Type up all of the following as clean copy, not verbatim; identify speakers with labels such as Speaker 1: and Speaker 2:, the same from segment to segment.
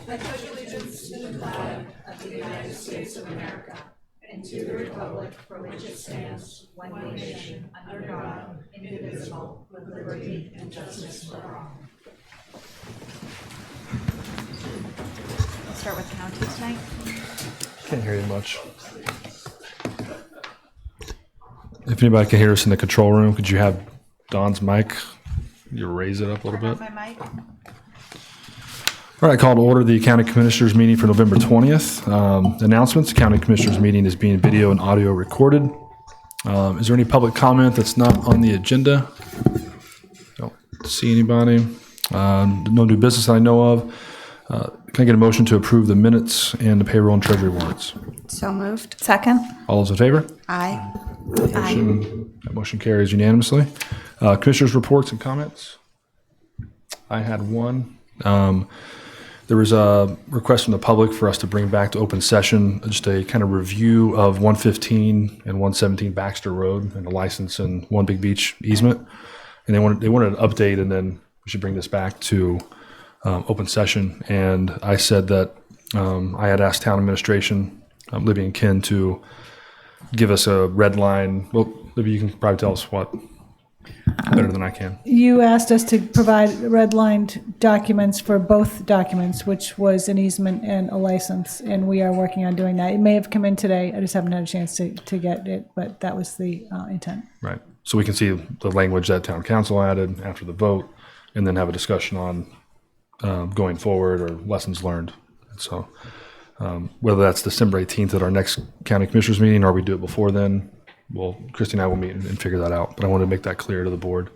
Speaker 1: I pledge allegiance to the flag of the United States of America and to the republic for which it stands, one nation, under God, indivisible, with liberty and justice for all.
Speaker 2: We'll start with county tonight.
Speaker 3: Can't hear you much. If anybody can hear us in the control room, could you have Don's mic? You raise it up a little bit.
Speaker 2: My mic.
Speaker 3: All right, call to order the County Commissioners meeting for November 20th. Announcements, County Commissioners meeting is being video and audio recorded. Is there any public comment that's not on the agenda? Don't see anybody. No new business that I know of. Can I get a motion to approve the minutes and the payroll and treasury warrants?
Speaker 2: So moved. Second.
Speaker 3: All those in favor?
Speaker 2: Aye.
Speaker 3: That motion carries unanimously. Commissioners' reports and comments. I had one. There was a request from the public for us to bring back to open session just a kind of review of 115 and 117 Baxter Road and the license and One Big Beach easement. And they wanted an update, and then we should bring this back to open session. And I said that I had asked town administration, Libby and Ken, to give us a red line. Well, Libby, you can probably tell us what better than I can.
Speaker 4: You asked us to provide redlined documents for both documents, which was an easement and a license, and we are working on doing that. It may have come in today. I just haven't had a chance to get it, but that was the intent.
Speaker 3: Right. So we can see the language that town council added after the vote, and then have a discussion on going forward or lessons learned. And so whether that's December 18th at our next county commissioners meeting or we do it before then, well, Christy and I will meet and figure that out. But I want to make that clear to the board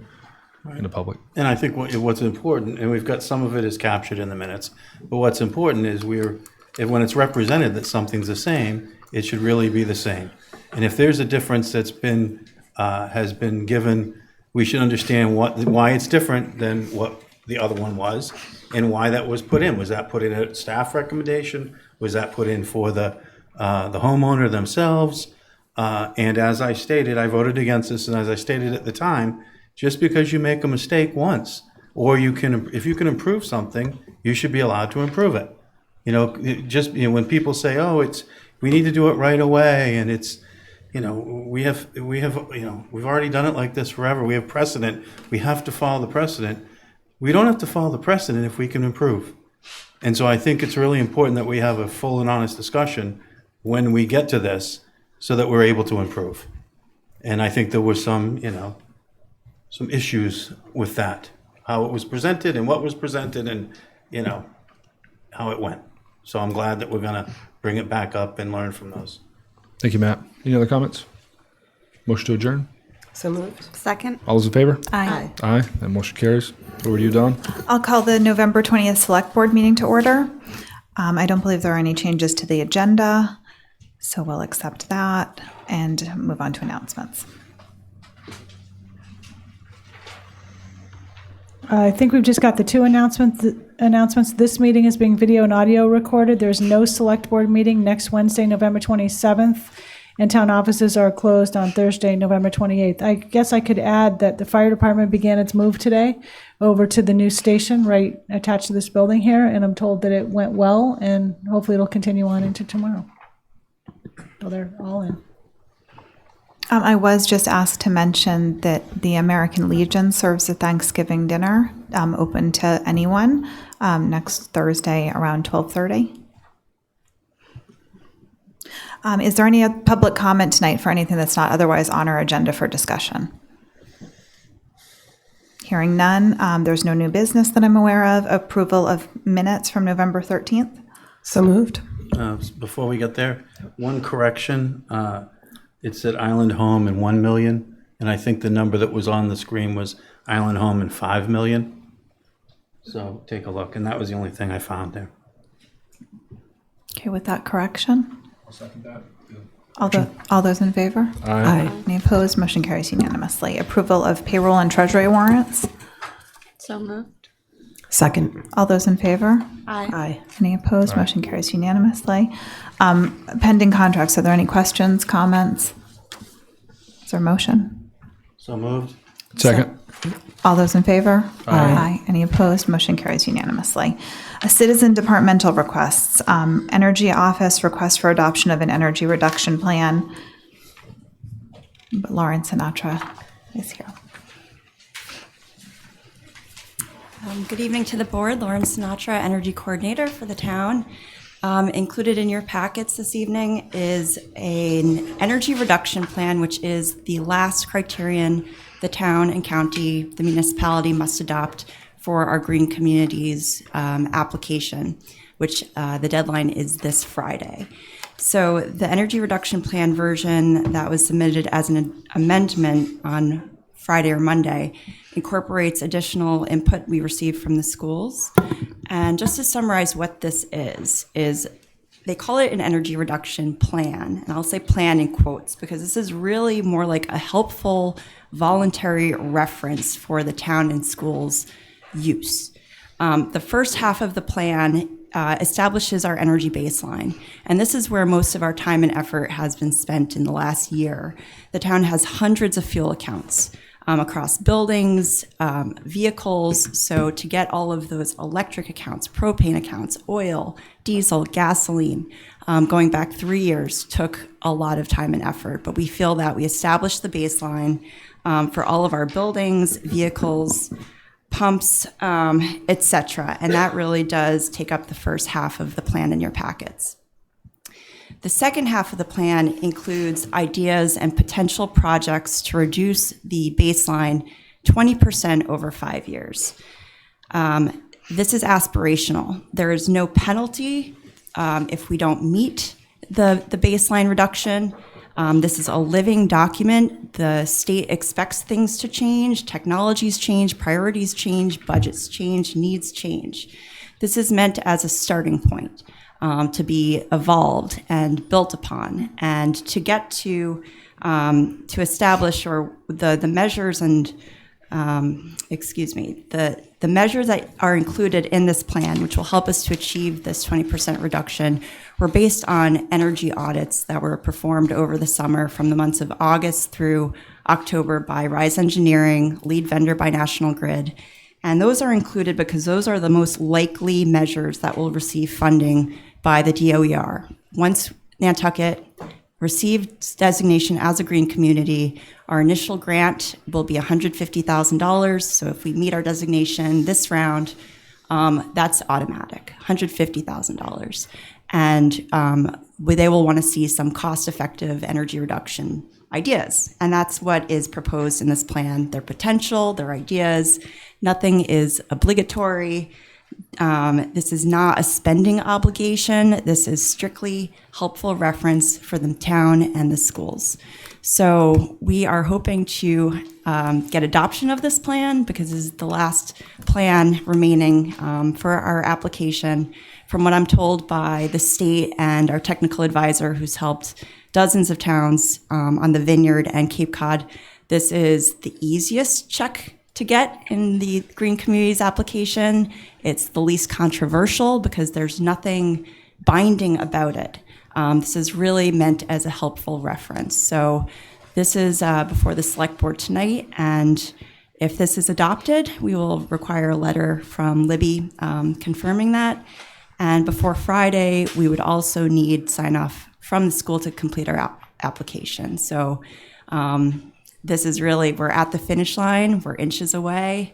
Speaker 3: and the public.
Speaker 5: And I think what's important, and we've got some of it is captured in the minutes, but what's important is when it's represented that something's the same, it should really be the same. And if there's a difference that's been has been given, we should understand why it's different than what the other one was and why that was put in. Was that put in a staff recommendation? Was that put in for the homeowner themselves? And as I stated, I voted against this, and as I stated at the time, just because you make a mistake once, or if you can improve something, you should be allowed to improve it. When people say, "Oh, we need to do it right away," and it's, we've already done it like this forever. We have precedent. We have to follow the precedent. We don't have to follow the precedent if we can improve. And so I think it's really important that we have a full and honest discussion when we get to this, so that we're able to improve. And I think there were some issues with that, how it was presented and what was presented and, how it went. So I'm glad that we're going to bring it back up and learn from those.
Speaker 3: Thank you, Matt. Any other comments? Motion to adjourn?
Speaker 2: So moved. Second.
Speaker 3: All those in favor?
Speaker 2: Aye.
Speaker 3: Aye. That motion carries. Over to you, Don.
Speaker 2: I'll call the November 20th Select Board meeting to order. I don't believe there are any changes to the agenda, so we'll accept that and move on to announcements.
Speaker 4: I think we've just got the two announcements. This meeting is being video and audio recorded. There's no select board meeting next Wednesday, November 27th, and town offices are closed on Thursday, November 28th. I guess I could add that the fire department began its move today over to the new station right attached to this building here, and I'm told that it went well, and hopefully it'll continue on into tomorrow. So they're all in.
Speaker 2: I was just asked to mention that the American Legion serves a Thanksgiving dinner open to anyone next Thursday around 12:30. Is there any public comment tonight for anything that's not otherwise on our agenda for discussion? Hearing none, there's no new business that I'm aware of. Approval of minutes from November 13th.
Speaker 6: So moved.
Speaker 5: Before we get there, one correction. It's at Island Home and 1 million, and I think the number that was on the screen was Island Home and 5 million. So take a look, and that was the only thing I found there.
Speaker 2: Okay, with that correction,
Speaker 3: I'll second that.
Speaker 2: all those in favor?
Speaker 6: Aye.
Speaker 2: Any opposed? Motion carries unanimously. Approval of payroll and treasury warrants.
Speaker 7: So moved.
Speaker 6: Second.
Speaker 2: All those in favor?
Speaker 6: Aye.
Speaker 2: Any opposed? Motion carries unanimously. Pending contracts, are there any questions, comments? Is there a motion?
Speaker 5: So moved.
Speaker 3: Second.
Speaker 2: All those in favor? Aye. Any opposed? Motion carries unanimously. Citizen departmental requests. Energy Office request for adoption of an energy reduction plan. But Lauren Sinatra is here.
Speaker 8: Good evening to the board. Lauren Sinatra, Energy Coordinator for the town. Included in your packets this evening is an energy reduction plan, which is the last criterion the town and county, the municipality must adopt for our green communities application, which the deadline is this Friday. So the energy reduction plan version that was submitted as an amendment on Friday or Monday incorporates additional input we received from the schools. And just to summarize what this is they call it an energy reduction plan. And I'll say plan in quotes because this is really more like a helpful voluntary reference for the town and schools use. The first half of the plan establishes our energy baseline. And this is where most of our time and effort has been spent in the last year. The town has hundreds of fuel accounts across buildings, vehicles. So to get all of those electric accounts, propane accounts, oil, diesel, gasoline, going back 3 years took a lot of time and effort. But we feel that we established the baseline for all of our buildings, vehicles, pumps, etc. And that really does take up the first half of the plan in your packets. The second half of the plan includes ideas and potential projects to reduce the baseline 20% over 5 years. This is aspirational. There is no penalty if we don't meet the baseline reduction. This is a living document. The state expects things to change, technologies change, priorities change, budgets change, needs change. This is meant as a starting point to be evolved and built upon, and to get to establish or the measures and the measures that are included in this plan, which will help us to achieve this 20% reduction, were based on energy audits that were performed over the summer from the months of August through October by Rise Engineering, lead vendor by National Grid. And those are included because those are the most likely measures that will receive funding by the DOER. Once Nantucket received designation as a green community, our initial grant will be $150,000. So if we meet our designation this round, that's automatic, $150,000. And they will want to see some cost-effective energy reduction ideas. And that's what is proposed in this plan, their potential, their ideas. Nothing is obligatory. This is not a spending obligation. This is strictly helpful reference for the town and the schools. So we are hoping to get adoption of this plan because this is the last plan remaining for our application. From what I'm told by the state and our technical advisor who's helped dozens of towns on the Vineyard and Cape Cod, this is the easiest check to get in the Green Communities application. It's the least controversial because there's nothing binding about it. This is really meant as a helpful reference. So this is before the select board tonight, and if this is adopted, we will require a letter from Libby confirming that. And before Friday, we would also need sign off from the school to complete our application. So this is really, we're at the finish line, we're inches away.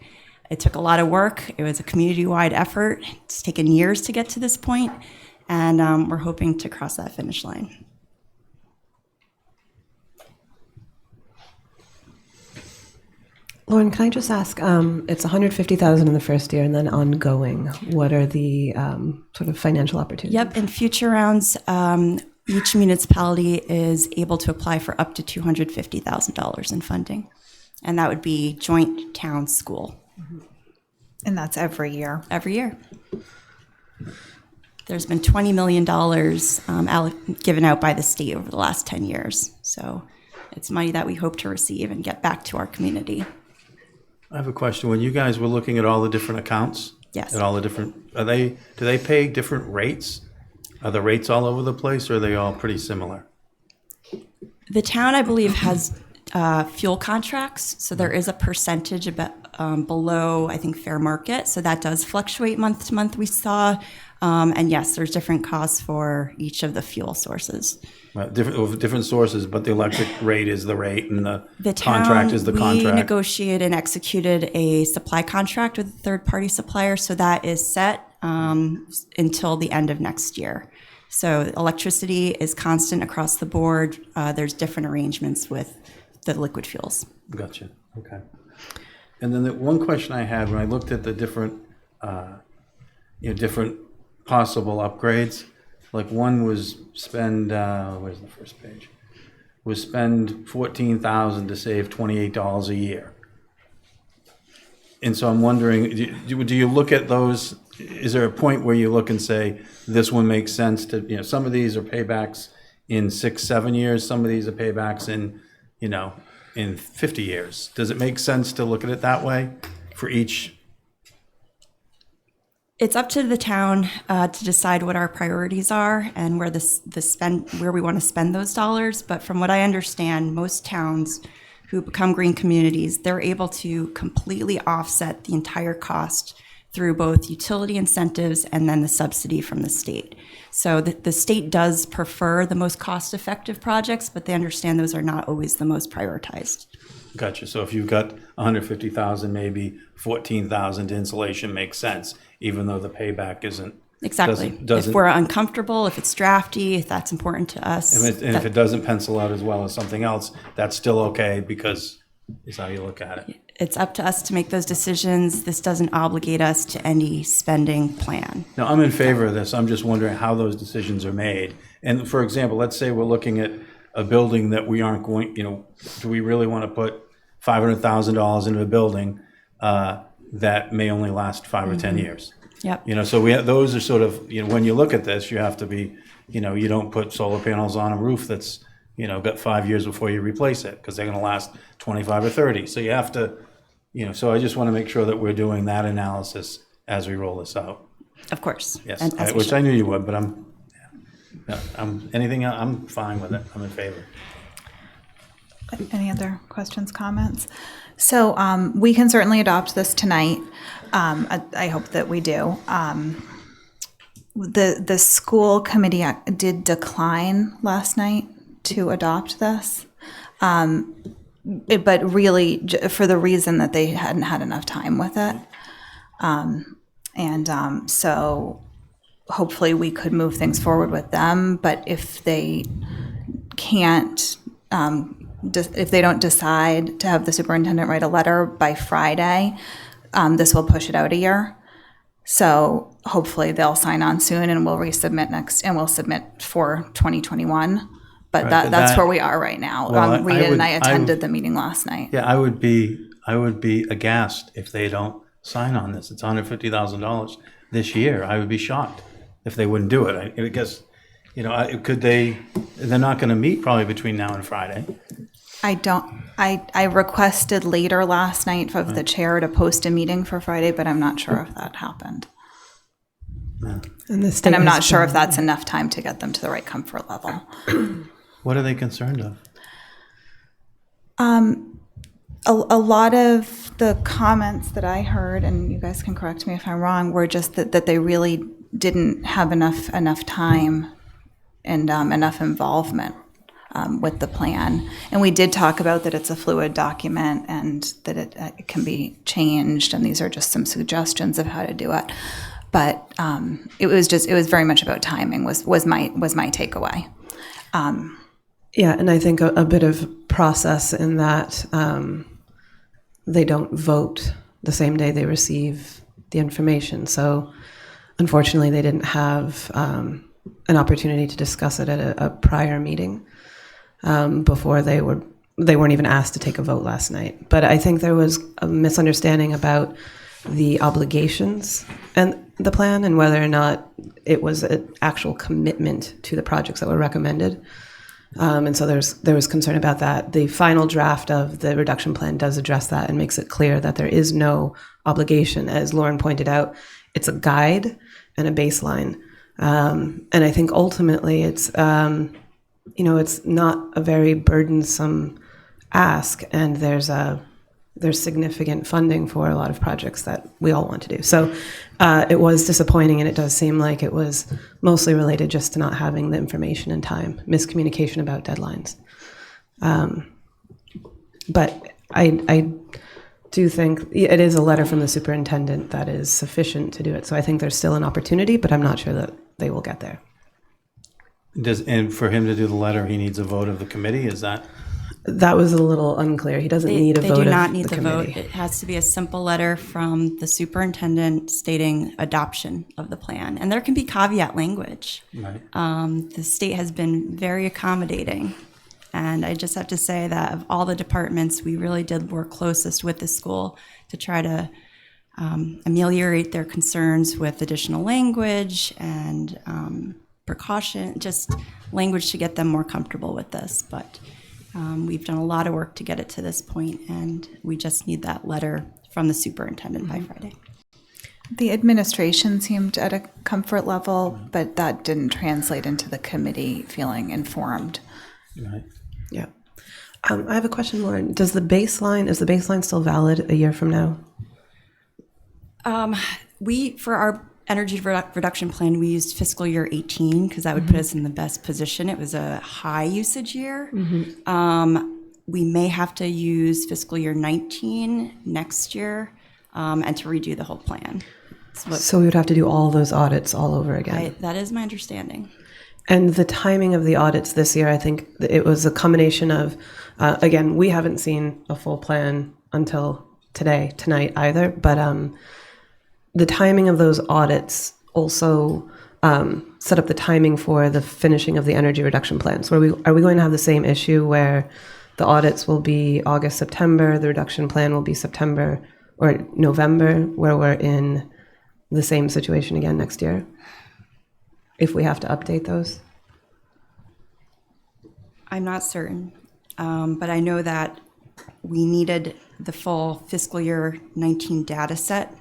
Speaker 8: It took a lot of work. It was a community-wide effort. It's taken years to get to this point, and we're hoping to cross that finish line.
Speaker 6: Lauren, can I just ask, it's $150,000 in the first year and then ongoing. What are the sort of financial opportunities?
Speaker 8: Yep, in future rounds, each municipality is able to apply for up to $250,000 in funding. And that would be joint town school.
Speaker 2: And that's every year.
Speaker 8: Every year. There's been $20 million given out by the state over the last 10 years. So it's money that we hope to receive and get back to our community.
Speaker 5: I have a question. When you guys were looking at all the different accounts,
Speaker 8: Yes.
Speaker 5: at all the different, do they pay different rates? Are the rates all over the place, or are they all pretty similar?
Speaker 8: The town, I believe, has fuel contracts. So there is a percentage below, I think, fair market. So that does fluctuate month to month, we saw. And yes, there's different costs for each of the fuel sources.
Speaker 5: Different sources, but the electric rate is the rate and the
Speaker 8: town,
Speaker 5: contract is the
Speaker 8: we
Speaker 5: contract.
Speaker 8: negotiated and executed a supply contract with a third-party supplier, so that is set until the end of next year. So electricity is constant across the board. There's different arrangements with the liquid fuels.
Speaker 5: Gotcha. Okay. And then the one question I had when I looked at the different, different possible upgrades, like one was spend, where's the first page? Was spend $14,000 to save $28 a year. And so I'm wondering, do you look at those? Is there a point where you look and say, this one makes sense to, some of these are paybacks in 6-7 years, some of these are paybacks in, in 50 years. Does it make sense to look at it that way for each?
Speaker 8: It's up to the town to decide what our priorities are and where where we want to spend those dollars. But from what I understand, most towns who become green communities, they're able to completely offset the entire cost through both utility incentives and then the subsidy from the state. So the state does prefer the most cost-effective projects, but they understand those are not always the most prioritized.
Speaker 5: Gotcha. So if you've got 150,000, maybe 14,000 to insulation makes sense, even though the payback isn't.
Speaker 8: Exactly.
Speaker 5: Doesn't,
Speaker 8: if we're uncomfortable, if it's drafty, if that's important to us.
Speaker 5: If it doesn't pencil out as well as something else, that's still okay because is how you look at it.
Speaker 8: It's up to us to make those decisions. This doesn't obligate us to any spending plan.
Speaker 5: Now, I'm in favor of this. I'm just wondering how those decisions are made. And for example, let's say we're looking at a building that we aren't going, do we really want to put $500,000 into a building that may only last 5 or 10 years?
Speaker 8: Yep.
Speaker 5: So we have, those are sort of, when you look at this, you have to be, you don't put solar panels on a roof that's, got 5 years before you replace it because they're going to last 25 or 30. So you have to, so I just want to make sure that we're doing that analysis as we roll this out.
Speaker 8: Of course.
Speaker 5: Yes,
Speaker 8: And
Speaker 5: which I knew you would, but anything else, I'm fine with it. I'm in favor.
Speaker 2: Any other questions, comments? So we can certainly adopt this tonight. I hope that we do. The school committee did decline last night to adopt this, but really for the reason that they hadn't had enough time with it. So hopefully we could move things forward with them, but if they can't, if they don't decide to have the superintendent write a letter by Friday, this will push it out a year. So hopefully they'll sign on soon and we'll resubmit next, and we'll submit for 2021. But
Speaker 5: Right,
Speaker 2: that's where we are right now.
Speaker 5: Well,
Speaker 2: Rita and I
Speaker 5: I
Speaker 2: attended the meeting last night.
Speaker 5: Yeah, I would be aghast if they don't sign on this. It's $150,000 this year. I would be shocked if they wouldn't do it. I guess, could they? They're not going to meet probably between now and Friday.
Speaker 2: I requested later last night of the chair to post a meeting for Friday, but I'm not sure if that happened.
Speaker 6: And
Speaker 2: I'm not sure if that's enough time to get them to the right comfort level.
Speaker 5: What are they concerned of?
Speaker 2: A lot of the comments that I heard, and you guys can correct me if I'm wrong, were just that they really didn't have enough time and enough involvement with the plan. And we did talk about that it's a fluid document and that it can be changed, and these are just some suggestions of how to do it. But it was very much about timing was my takeaway.
Speaker 6: Yeah, and I think a bit of process in that they don't vote the same day they receive the information. So unfortunately, they didn't have an opportunity to discuss it at a prior meeting before they weren't even asked to take a vote last night. But I think there was a misunderstanding about the obligations and the plan and whether or not it was an actual commitment to the projects that were recommended. And so there was concern about that. The final draft of the reduction plan does address that and makes it clear that there is no obligation. As Lauren pointed out, it's a guide and a baseline. And I think ultimately it's not a very burdensome ask, and there's significant funding for a lot of projects that we all want to do. So it was disappointing, and it does seem like it was mostly related just to not having the information in time, miscommunication about deadlines. But I do think it is a letter from the superintendent that is sufficient to do it. So I think there's still an opportunity, but I'm not sure that they will get there.
Speaker 5: And for him to do the letter, he needs a vote of the committee, is that?
Speaker 6: That was a little unclear. He doesn't need a vote of the
Speaker 8: They do not need the vote.
Speaker 6: committee.
Speaker 8: It has to be a simple letter from the superintendent stating adoption of the plan. And there can be caveat language.
Speaker 5: Right.
Speaker 8: The state has been very accommodating. And I just have to say that of all the departments, we really did work closest with the school to try to ameliorate their concerns with additional language and precaution, just language to get them more comfortable with this. But we've done a lot of work to get it to this point, and we just need that letter from the superintendent by Friday.
Speaker 2: The administration seemed at a comfort level, but that didn't translate into the committee feeling informed.
Speaker 5: Right.
Speaker 6: Yeah. I have a question, Lauren. Is the baseline still valid a year from now?
Speaker 8: For our energy reduction plan, we used fiscal year 18 because that would put us in the best position. It was a high usage year. We may have to use fiscal year 19 next year and to redo the whole plan.
Speaker 6: So we would have to do all those audits all over again.
Speaker 8: That is my understanding.
Speaker 6: And the timing of the audits this year, I think it was a combination of, again, we haven't seen a full plan until tonight either, but the timing of those audits also set up the timing for the finishing of the energy reduction plan. So are we going to have the same issue where the audits will be August, September, the reduction plan will be September or November, where we're in the same situation again next year? If we have to update those?
Speaker 8: I'm not certain, but I know that we needed the full fiscal year 19 data set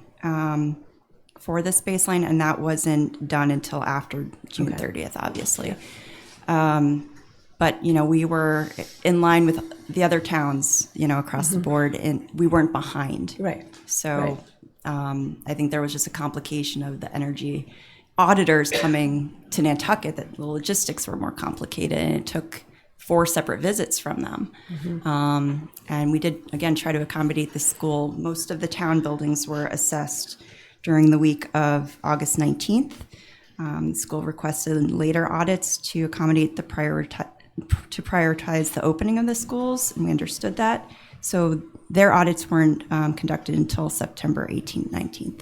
Speaker 8: for this baseline, and that wasn't done until after June 30th, obviously. But, we were in line with the other towns, across the board, and we weren't behind.
Speaker 6: Right.
Speaker 8: So I think there was just a complication of the energy auditors coming to Nantucket, that the logistics were more complicated, and it took 4 separate visits from them. And we did, again, try to accommodate the school. Most of the town buildings were assessed during the week of August 19th. The school requested later audits to accommodate prioritize the opening of the schools, and we understood that. So their audits weren't conducted until September 18th, 19th.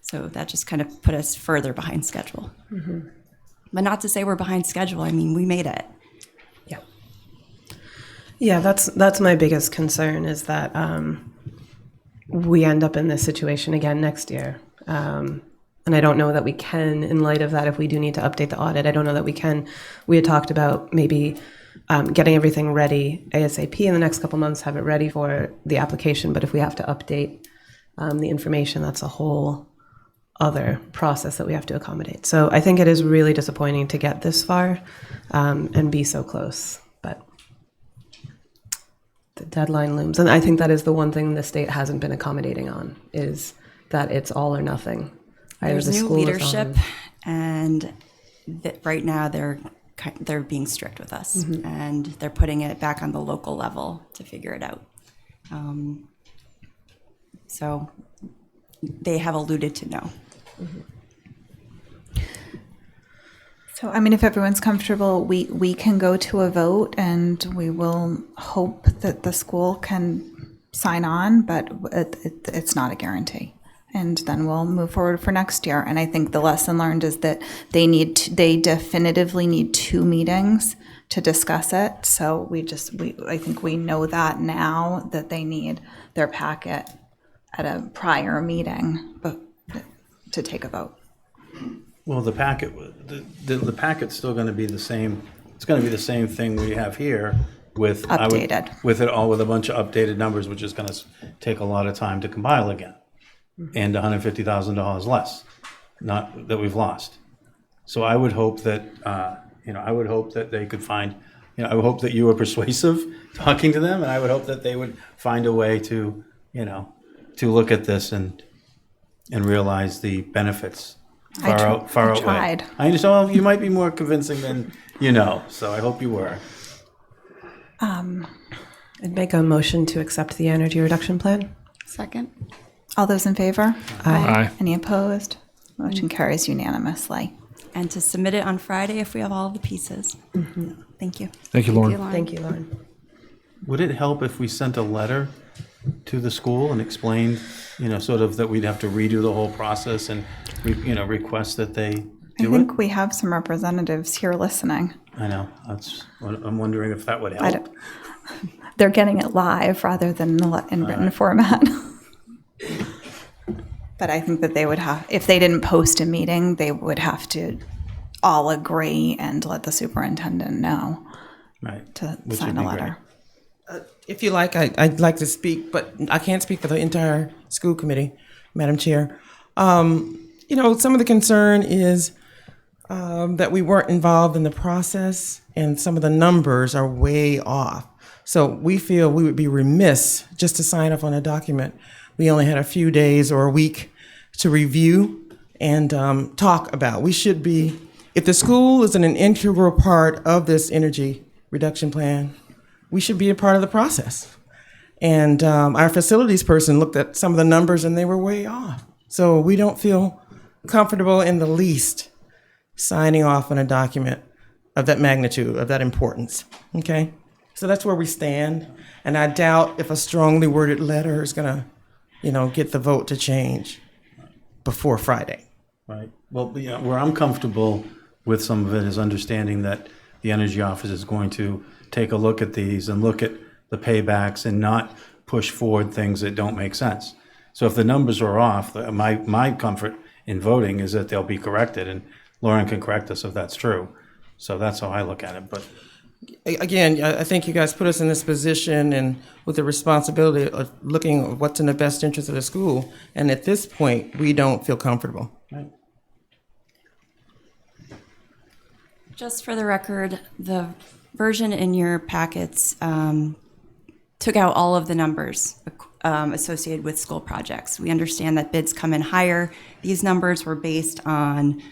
Speaker 8: So that just kind of put us further behind schedule. But not to say we're behind schedule. I mean, we made it.
Speaker 6: Yeah. Yeah, that's my biggest concern, is that we end up in this situation again next year. And I don't know that we can, in light of that, if we do need to update the audit, I don't know that we can. We had talked about maybe getting everything ready ASAP in the next couple months, have it ready for the application. But if we have to update the information, that's a whole other process that we have to accommodate. So I think it is really disappointing to get this far and be so close, but the deadline looms. And I think that is the one thing the state hasn't been accommodating on, is that it's all or nothing.
Speaker 8: There's new leadership, and right now they're being strict with us, and they're putting it back on the local level to figure it out. So they have alluded to no.
Speaker 2: So, I mean, if everyone's comfortable, we can go to a vote, and we will hope that the school can sign on, but it's not a guarantee. And then we'll move forward for next year. And I think the lesson learned is that they definitively need 2 meetings to discuss it. So I think we know that now, that they need their packet at a prior meeting, but to take a vote.
Speaker 5: Well, the packet's still going to be the same. It's going to be the same thing we have here with
Speaker 2: Updated.
Speaker 5: with it all, with a bunch of updated numbers, which is going to take a lot of time to compile again, and $150,000 less, not that we've lost. So I would hope that they could find you know, I would hope that you were persuasive talking to them, and I would hope that they would find a way to, you know, to look at this and realize the benefits far outweigh.
Speaker 2: tried.
Speaker 5: I understand. Well, you might be more convincing than you know, so I hope you were.
Speaker 6: I'd make a motion to accept the energy reduction plan.
Speaker 7: Second.
Speaker 2: All those in favor?
Speaker 3: Aye.
Speaker 2: Any opposed? Motion carries unanimously.
Speaker 8: And to submit it on Friday if we have all the pieces. Thank you.
Speaker 3: Thank you, Lauren.
Speaker 6: Thank you, Lauren.
Speaker 5: Would it help if we sent a letter to the school and explained, you know, sort of that we'd have to redo the whole process and, you know, request that they
Speaker 2: I
Speaker 5: do it?
Speaker 2: think we have some representatives here listening.
Speaker 5: I know. That's. I'm wondering if that would
Speaker 2: I
Speaker 5: help.
Speaker 2: don't- They're getting it live rather than in written format. But I think that they would have, if they didn't post a meeting, they would have to all agree and let the superintendent know
Speaker 5: Right.
Speaker 2: to
Speaker 5: Which
Speaker 2: sign
Speaker 5: would
Speaker 2: a
Speaker 5: be great.
Speaker 2: letter.
Speaker 9: If you like, I'd like to speak, but I can't speak for the entire school committee, Madam Chair. You know, some of the concern is that we weren't involved in the process, and some of the numbers are way off. So we feel we would be remiss just to sign off on a document. We only had a few days or a week to review and talk about. We should be, if the school is an integral part of this energy reduction plan, we should be a part of the process. And our facilities person looked at some of the numbers and they were way off. So we don't feel comfortable in the least signing off on a document of that magnitude, of that importance, okay? So that's where we stand. And I doubt if a strongly worded letter is gonna, you know, get the vote to change before Friday.
Speaker 5: Right. Well, you know, where I'm comfortable with some of it is understanding that the energy office is going to take a look at these and look at the paybacks and not push forward things that don't make sense. So if the numbers are off, my comfort in voting is that they'll be corrected, and Lauren can correct us if that's true. So that's how I look at it. But
Speaker 9: Again, I think you guys put us in this position and with the responsibility of looking at what's in the best interest of the school. And at this point, we don't feel comfortable.
Speaker 5: right.
Speaker 8: Just for the record, the version in your packets took out all of the numbers associated with school projects. We understand that bids come in higher. These numbers were based on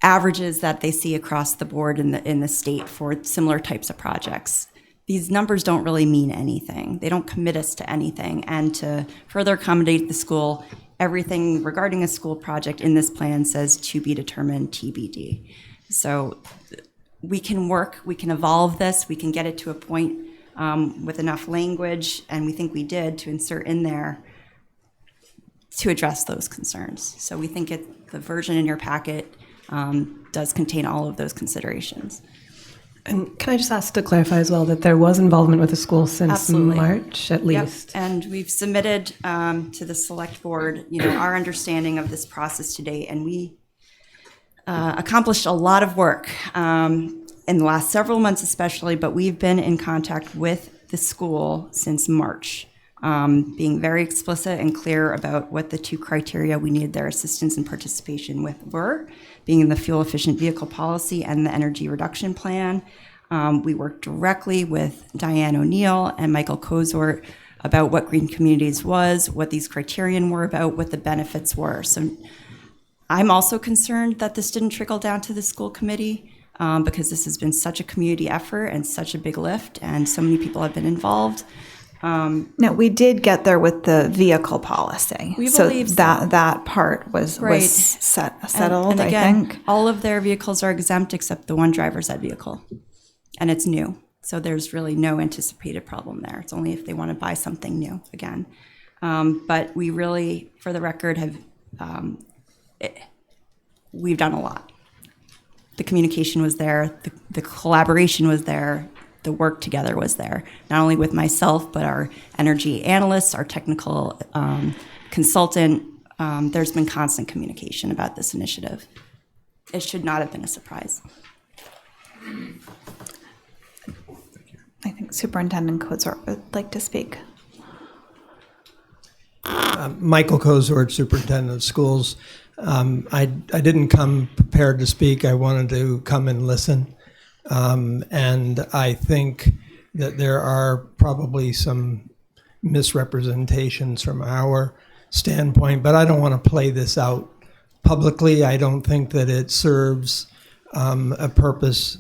Speaker 8: averages that they see across the board in the state for similar types of projects. These numbers don't really mean anything. They don't commit us to anything. And to further accommodate the school, everything regarding a school project in this plan says to be determined TBD. So we can work, we can evolve this, we can get it to a point with enough language, and we think we did, to insert in there to address those concerns. So we think the version in your packet does contain all of those considerations.
Speaker 6: And can I just ask to clarify as well that there was involvement with the school since
Speaker 8: Absolutely.
Speaker 6: March at
Speaker 8: Yep.
Speaker 6: least?
Speaker 8: And we've submitted to the select board, you know, our understanding of this process to date, and we accomplished a lot of work in the last several months especially, but we've been in contact with the school since March, being very explicit and clear about what the two criteria we needed their assistance and participation with were, being the fuel efficient vehicle policy and the energy reduction plan. We worked directly with Diane O'Neill and Michael Kozort about what Green Communities was, what these criterion were about, what the benefits were. So I'm also concerned that this didn't trickle down to the school committee because this has been such a community effort and such a big lift, and so many people have been involved.
Speaker 2: No, we did get there with the vehicle policy.
Speaker 8: We
Speaker 2: so
Speaker 8: believe so.
Speaker 2: that part was
Speaker 8: Right.
Speaker 2: settled,
Speaker 8: and
Speaker 2: I
Speaker 8: again,
Speaker 2: think.
Speaker 8: all of their vehicles are exempt except the one driver's ed vehicle, and it's new. So there's really no anticipated problem there. It's only if they want to buy something new again. But we really, for the record, have we've done a lot. The communication was there, the collaboration was there, the work together was there, not only with myself, but our energy analysts, our technical consultant. There's been constant communication about this initiative. It should not have been a surprise.
Speaker 2: I think Superintendent Kozort would like to speak.
Speaker 10: Michael Kozort, Superintendent of Schools. I didn't come prepared to speak. I wanted to come and listen. And I think that there are probably some misrepresentations from our standpoint, but I don't want to play this out publicly. I don't think that it serves a purpose.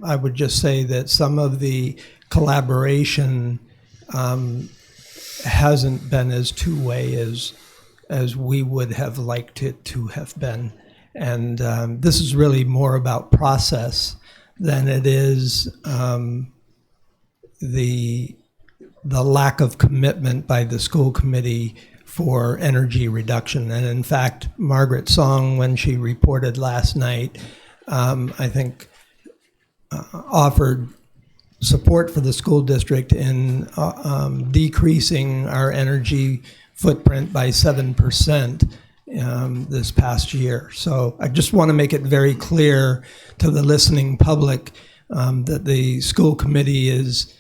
Speaker 10: I would just say that some of the collaboration hasn't been as two-way as we would have liked it to have been. And this is really more about process than it is the lack of commitment by the school committee for energy reduction. And in fact, Margaret Song, when she reported last night, I think offered support for the school district in decreasing our energy footprint by 7% this past year. So I just want to make it very clear to the listening public that the school committee is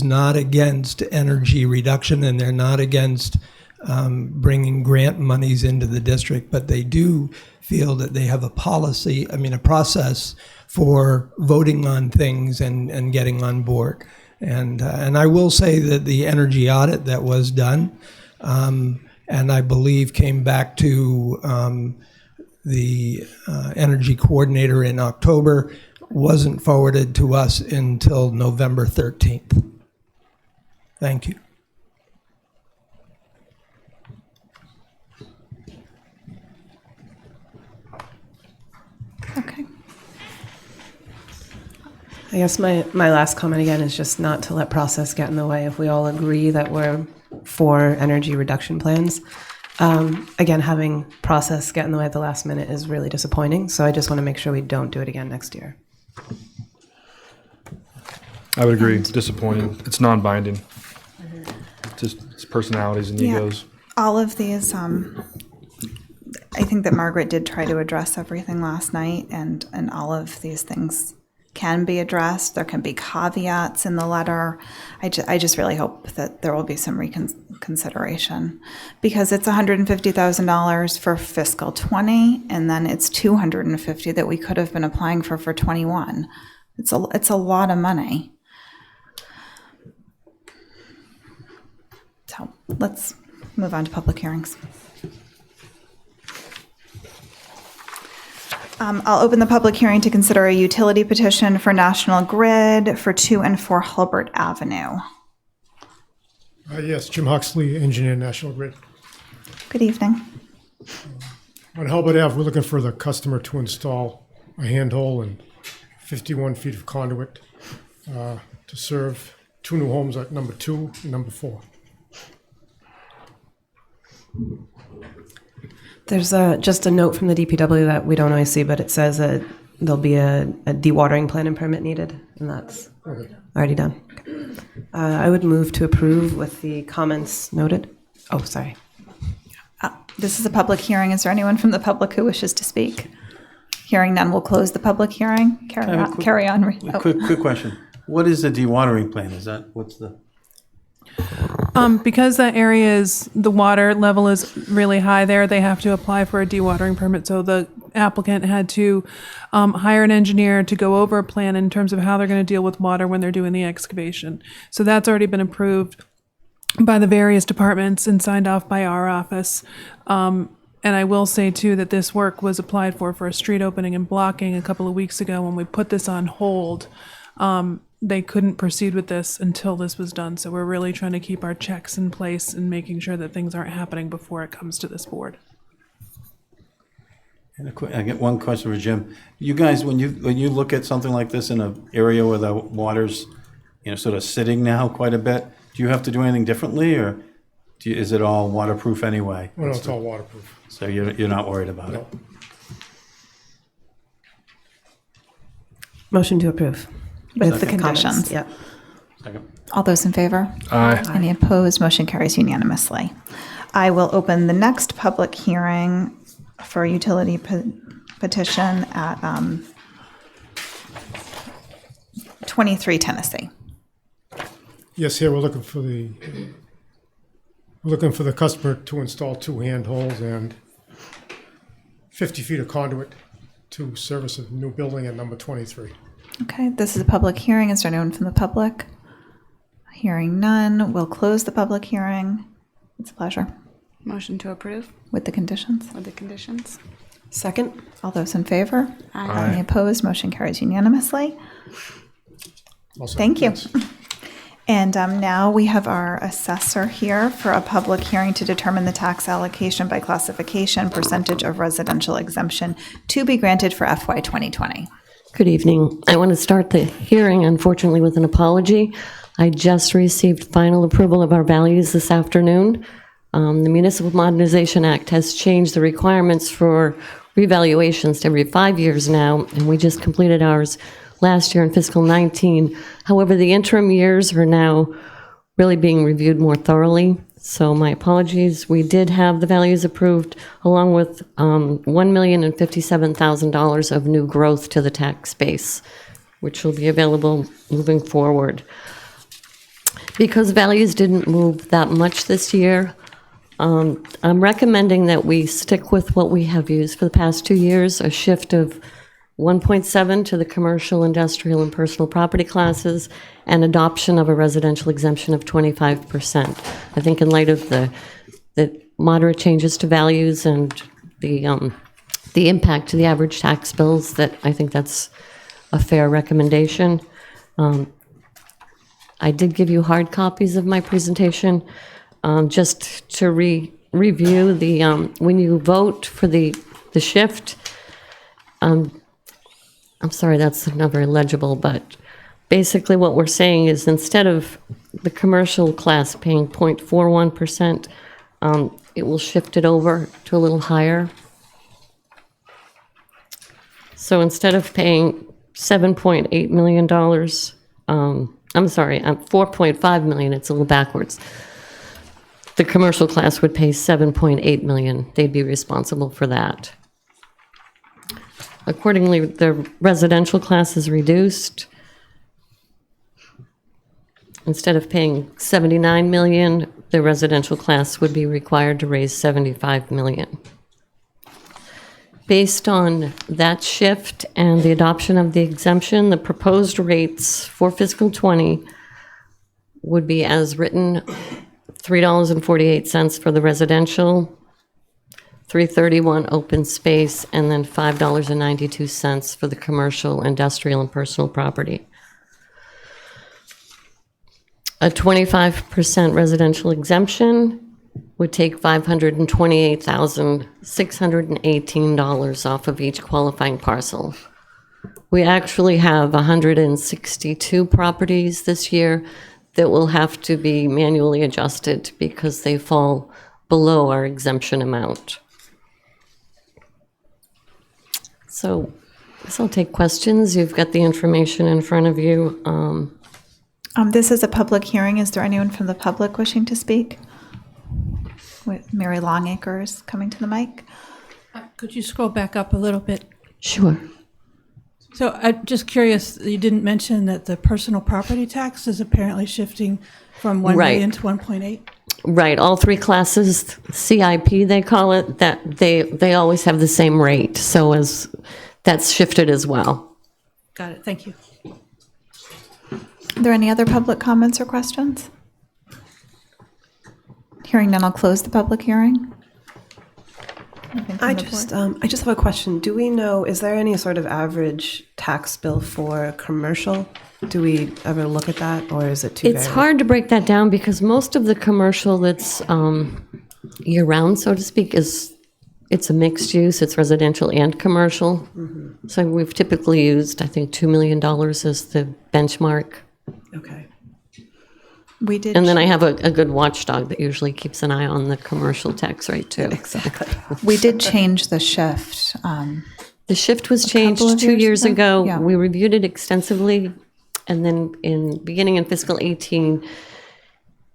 Speaker 10: not against energy reduction, and they're not against bringing grant monies into the district, but they do feel that they have a process for voting on things and getting on board. And I will say that the energy audit that was done, and I believe came back to the energy coordinator in October, wasn't forwarded to us until November 13th. Thank you.
Speaker 2: Okay.
Speaker 6: I guess my last comment again is just not to let process get in the way. If we all agree that we're for energy reduction plans, again, having process get in the way at the last minute is really disappointing. So I just want to make sure we don't do it again next year.
Speaker 3: I would agree. Disappointing. It's non-binding. It's personalities and egos.
Speaker 2: All of these, I think that Margaret did try to address everything last night, and all of these things can be addressed. There can be caveats in the letter. I just really hope that there will be some reconsideration, because it's $150,000 for fiscal 20, and then it's $250,000 that we could have been applying for 21. It's a lot of money. So let's move on to public hearings. I'll open the public hearing to consider a utility petition for National Grid for 2 and 4 Hulbert Avenue.
Speaker 11: Yes, Jim Huxley, engineer, National Grid.
Speaker 2: Good evening.
Speaker 11: On Hulbert Ave, we're looking for the customer to install a handhole and 51 feet of conduit to serve 2 new homes at number 2 and number 4.
Speaker 6: There's just a note from the DPW that we don't always see, but it says that there'll be a dewatering plan and permit needed, and that's already done. Okay. I would move to approve with the comments noted. Oh, sorry.
Speaker 2: This is a public hearing. Is there anyone from the public who wishes to speak? Hearing none, we'll close the public hearing. Carry on.
Speaker 5: Quick question. What is the dewatering plan? What's the?
Speaker 12: Because that area the water level is really high there, they have to apply for a dewatering permit. So the applicant had to hire an engineer to go over a plan in terms of how they're going to deal with water when they're doing the excavation. So that's already been approved by the various departments and signed off by our office. And I will say, too, that this work was applied for a street opening and blocking a couple of weeks ago. When we put this on hold, they couldn't proceed with this until this was done. So we're really trying to keep our checks in place and making sure that things aren't happening before it comes to this board.
Speaker 5: And I get one question for Jim. You guys, when you look at something like this in an area where the water's sort of sitting now quite a bit, do you have to do anything differently, or is it all waterproof anyway?
Speaker 11: Well, no, it's all waterproof.
Speaker 5: So you're not worried about it?
Speaker 6: Motion to approve.
Speaker 2: With the conditions.
Speaker 6: Yeah.
Speaker 5: Second.
Speaker 2: All those in favor?
Speaker 3: Aye.
Speaker 2: Any opposed? Motion carries unanimously. I will open the next public hearing for utility petition at 23 Tennessee.
Speaker 11: Yes, here we're looking for the customer to install 2 handholds and 50 feet of conduit to service a new building at number 23.
Speaker 2: Okay, this is a public hearing. Is there anyone from the public? Hearing none, we'll close the public hearing. It's a pleasure.
Speaker 7: Motion to approve
Speaker 2: With the conditions.
Speaker 7: with the conditions.
Speaker 6: Second?
Speaker 2: All those in favor?
Speaker 7: Aye.
Speaker 2: Any opposed? Motion carries unanimously.
Speaker 11: Also,
Speaker 2: Thank you.
Speaker 11: yes.
Speaker 2: And now we have our assessor here for a public hearing to determine the tax allocation by classification percentage of residential exemption to be granted for FY 2020.
Speaker 13: Good evening. I want to start the hearing, unfortunately, with an apology. I just received final approval of our values this afternoon. The Municipal Modernization Act has changed the requirements for revaluations to every 5 years now, and we just completed ours last year in fiscal 19. However, the interim years are now really being reviewed more thoroughly. So my apologies. We did have the values approved along with $1,057,000 of new growth to the tax base, which will be available moving forward. Because values didn't move that much this year, I'm recommending that we stick with what we have used for the past 2 years, a shift of 1.7 to the commercial, industrial, and personal property classes, and adoption of a residential exemption of 25%. I think in light of the moderate changes to values and the impact to the average tax bills, that I think that's a fair recommendation. I did give you hard copies of my presentation, just to review the, when you vote for the shift, I'm sorry, that's not very legible, but basically what we're saying is instead of the commercial class paying 0.41%, it will shift it over to a little higher. So instead of paying $7.8 million, I'm sorry, 4.5 million, it's a little backwards. The commercial class would pay 7.8 million. They'd be responsible for that. Accordingly, the residential class is reduced. Instead of paying 79 million, the residential class would be required to raise 75 million. Based on that shift and the adoption of the exemption, the proposed rates for fiscal 20 would be as written, $3.48 for the residential, $3.31 open space, and then $5.92 for the commercial, industrial, and personal property. A 25% residential exemption would take $528,618 off of each qualifying parcel. We actually have 162 properties this year that will have to be manually adjusted because they fall below our exemption amount. So I'll take questions. You've got the information in front of you.
Speaker 2: This is a public hearing. Is there anyone from the public wishing to speak? With Mary Longacre is coming to the mic.
Speaker 14: Could you scroll back up a little bit?
Speaker 13: Sure.
Speaker 14: So I'm just curious, you didn't mention that the personal property tax is apparently shifting from 1
Speaker 13: Right.
Speaker 14: million to 1.8?
Speaker 13: Right, all three classes, CIP they call it, that they always have the same rate. So as that's shifted as well.
Speaker 14: Got it, thank you.
Speaker 2: Are there any other public comments or questions? Hearing none, I'll close the public hearing. Anything from
Speaker 6: I
Speaker 2: the
Speaker 6: just
Speaker 2: board?
Speaker 6: I just have a question. Do we know, is there any sort of average tax bill for commercial? Do we ever look at that, or is it too
Speaker 13: It's
Speaker 6: varied?
Speaker 13: hard to break that down because most of the commercial that's year-round, so to speak, it's a mixed use. It's residential and commercial.
Speaker 6: Mm-hmm.
Speaker 13: So we've typically used, I think, $2 million as the benchmark.
Speaker 6: Okay.
Speaker 2: We did.
Speaker 13: And then I have a good watchdog that usually keeps an eye on the commercial tax rate, too.
Speaker 6: Exactly.
Speaker 2: We did change the shift.
Speaker 13: The shift was
Speaker 2: couple
Speaker 13: changed
Speaker 2: of
Speaker 13: 2
Speaker 2: years
Speaker 13: years
Speaker 2: ago?
Speaker 13: ago.
Speaker 2: Yeah.
Speaker 13: We reviewed it extensively, and then beginning in fiscal 18,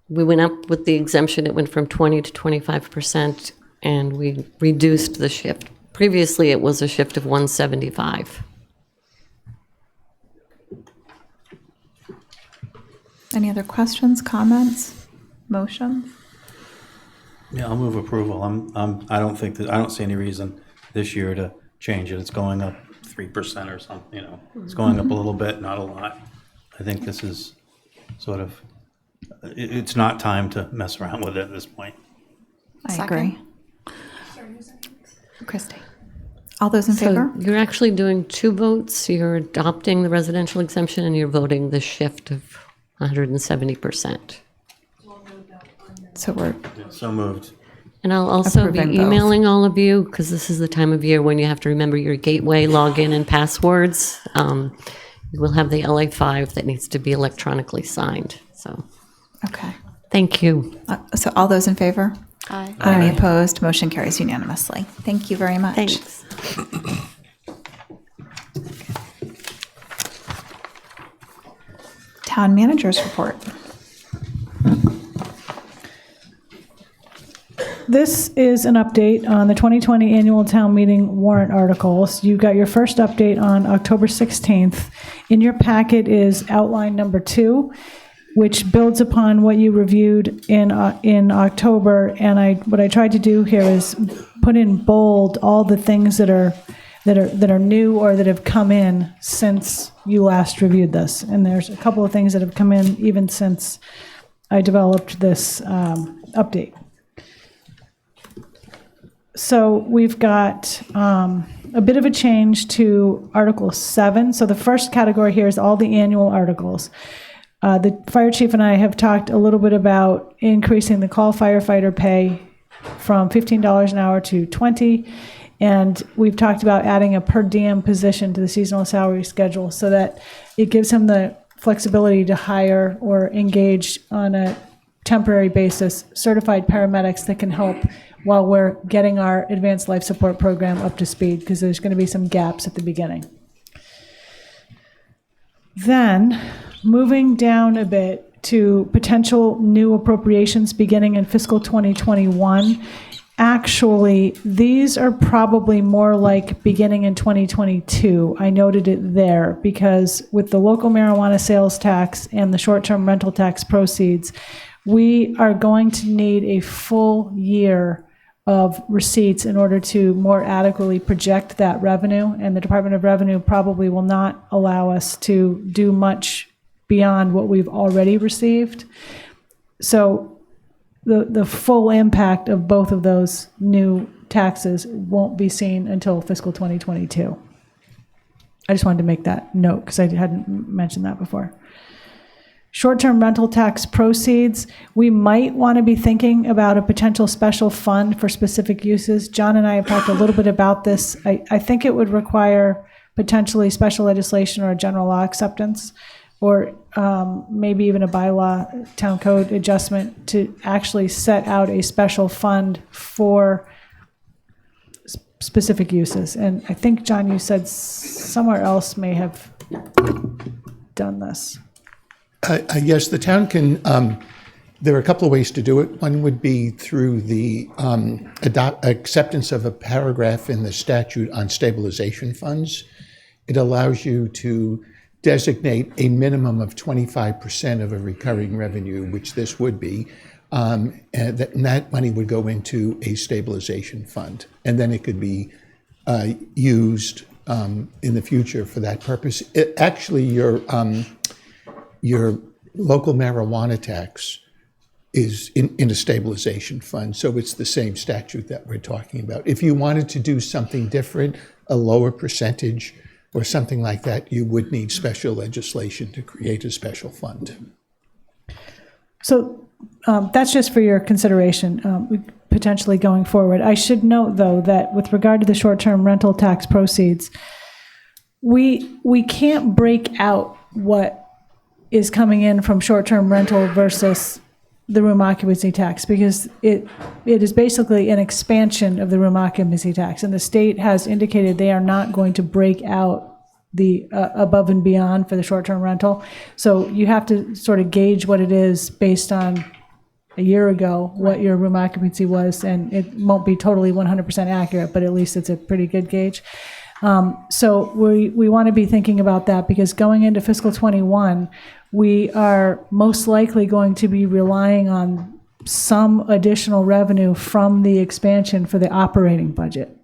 Speaker 13: we went up with the exemption. It went from 20 to 25%, and we reduced the shift. Previously, it was a shift of 175.
Speaker 2: Any other questions, comments, motions?
Speaker 5: Yeah, I'll move approval. I don't see any reason this year to change it. It's going up 3% or something, you know. It's going up a little bit, not a lot. I think this is sort of, it's not time to mess around with it at this point.
Speaker 2: I
Speaker 7: Second.
Speaker 2: agree. Christie. All those in
Speaker 13: So
Speaker 2: favor?
Speaker 13: you're actually doing two votes. You're adopting the residential exemption and you're voting the shift of 170%.
Speaker 2: So we're,
Speaker 5: So moved.
Speaker 13: And I'll also be
Speaker 2: Approving both.
Speaker 13: emailing all of you, because this is the time of year when you have to remember your gateway login and passwords. You will have the LA5 that needs to be electronically signed. So,
Speaker 2: okay.
Speaker 13: thank you.
Speaker 2: So all those in favor?
Speaker 7: Aye.
Speaker 2: Any opposed? Motion carries unanimously. Thank you very much.
Speaker 13: Thanks.
Speaker 2: Town managers report.
Speaker 4: This is an update on the 2020 annual town meeting warrant articles. You got your first update on October 16th. In your packet is outline number 2, which builds upon what you reviewed in October. And what I tried to do here is put in bold all the things that are new or that have come in since you last reviewed this. And there's a couple of things that have come in even since I developed this update. So we've got a bit of a change to Article 7. So the first category here is all the annual articles. The fire chief and I have talked a little bit about increasing the call firefighter pay from $15 an hour to $20. And we've talked about adding a per diem position to the seasonal salary schedule so that it gives him the flexibility to hire or engage on a temporary basis certified paramedics that can help while we're getting our advanced life support program up to speed, because there's going to be some gaps at the beginning. Then, moving down a bit to potential new appropriations beginning in fiscal 2021. Actually, these are probably more like beginning in 2022. I noted it there because with the local marijuana sales tax and the short-term rental tax proceeds, we are going to need a full year of receipts in order to more adequately project that revenue, and the Department of Revenue probably will not allow us to do much beyond what we've already received. So the full impact of both of those new taxes won't be seen until fiscal 2022. I just wanted to make that note because I hadn't mentioned that before. Short-term rental tax proceeds, we might want to be thinking about a potential special fund for specific uses. John and I have talked a little bit about this. I think it would require potentially special legislation or a general law acceptance, or maybe even a bylaw town code adjustment to actually set out a special fund for specific uses. And I think, John, you said somewhere else may have done this.
Speaker 15: Yes, the town can, there are a couple of ways to do it. One would be through the acceptance of a paragraph in the statute on stabilization funds. It allows you to designate a minimum of 25% of a recurring revenue, which this would be, and that money would go into a stabilization fund. And then it could be used in the future for that purpose. Actually, your local marijuana tax is in a stabilization fund, so it's the same statute that we're talking about. If you wanted to do something different, a lower percentage or something like that, you would need special legislation to create a special fund.
Speaker 4: So that's just for your consideration, potentially going forward. I should note, though, that with regard to the short-term rental tax proceeds, we can't break out what is coming in from short-term rental versus the room occupancy tax, because it is basically an expansion of the room occupancy tax, and the state has indicated they are not going to break out the above and beyond for the short-term rental. So you have to sort of gauge what it is based on a year ago, what your room occupancy was, and it won't be totally 100% accurate, but at least it's a pretty good gauge. So we want to be thinking about that, because going into fiscal 21, we are most likely going to be relying on some additional revenue from the expansion for the operating budget.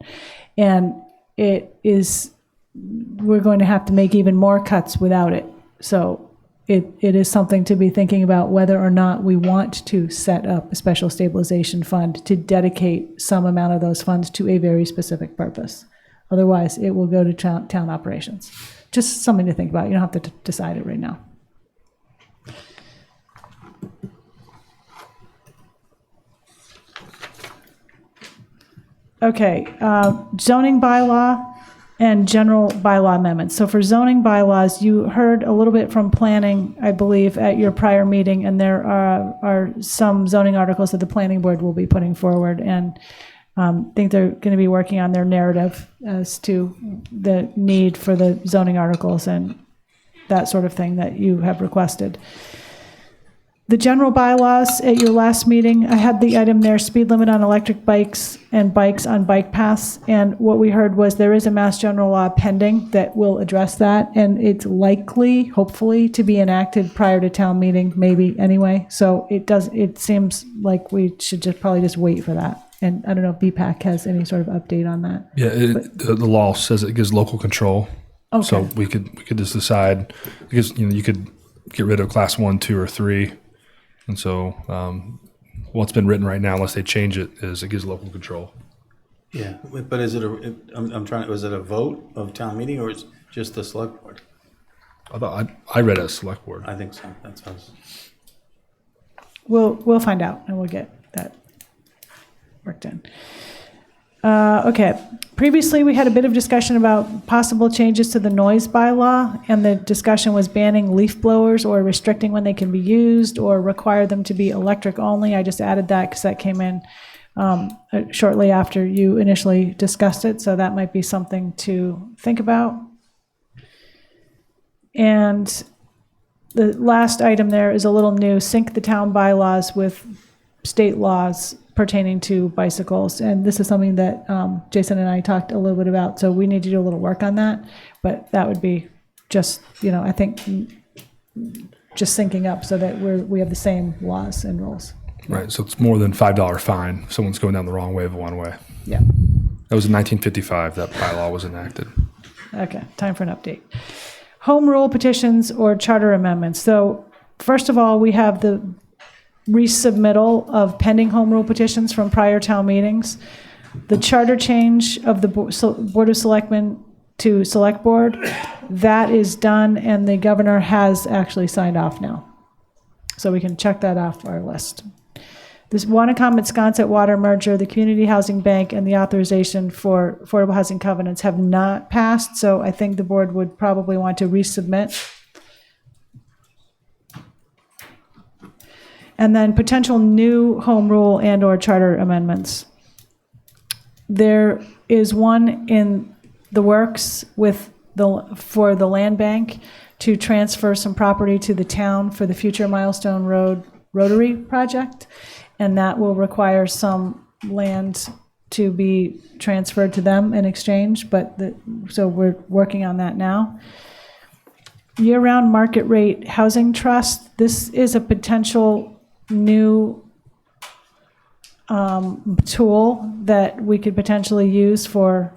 Speaker 4: And it is we're going to have to make even more cuts without it. So it is something to be thinking about whether or not we want to set up a special stabilization fund to dedicate some amount of those funds to a very specific purpose. Otherwise, it will go to town operations. Just something to think about. You don't have to decide it right now. Okay, zoning bylaw and general bylaw amendments. So for zoning bylaws, you heard a little bit from planning, I believe, at your prior meeting, and there are some zoning articles that the planning board will be putting forward, and I think they're going to be working on their narrative as to the need for the zoning articles and that sort of thing that you have requested. The general bylaws, at your last meeting, I had the item there, speed limit on electric bikes and bikes on bike paths. And what we heard was there is a Mass General Law pending that will address that. And it's likely, hopefully, to be enacted prior to town meeting, maybe anyway. So it seems like we should probably just wait for that. And I don't know if BPAC has any sort of update on that.
Speaker 3: Yeah, the law says it gives local control.
Speaker 4: Okay.
Speaker 3: So we could just decide, because you could get rid of class 1, 2, or 3. And so what's been written right now, unless they change it, is it gives local control.
Speaker 5: Yeah, but is it was it a vote of town meeting, or is it just the select board?
Speaker 3: I read it as select board.
Speaker 5: I think so. That's us.
Speaker 4: We'll find out, and we'll get that worked in. Okay. Previously, we had a bit of discussion about possible changes to the noise bylaw, and the discussion was banning leaf blowers or restricting when they can be used or require them to be electric only. I just added that because that came in shortly after you initially discussed it, so that might be something to think about. And the last item there is a little new, sync the town bylaws with state laws pertaining to bicycles. And this is something that Jason and I talked a little bit about. So we need to do a little work on that. But that would be just, I think, just syncing up so that we have the same laws and rules.
Speaker 3: Right. So it's more than $5 fine if someone's going down the wrong way of a one-way.
Speaker 4: Yeah.
Speaker 3: That was in 1955 that bylaw was enacted.
Speaker 4: Okay. Time for an update. Home rule petitions or charter amendments. So first of all, we have the resubmittal of pending home rule petitions from prior town meetings. The charter change of the Board of Selectmen to Select Board, that is done, and the governor has actually signed off now. So we can check that off our list. This Wanacom-Wisconsin water merger, the Community Housing Bank, and the authorization for affordable housing covenants have not passed, so I think the board would probably want to resubmit. And then potential new home rule and or charter amendments. There is one in the works for the land bank to transfer some property to the town for the future Milestone Road Rotary project. And that will require some land to be transferred to them in exchange, so we're working on that now. Year-round market rate housing trust, this is a potential new tool that we could potentially use for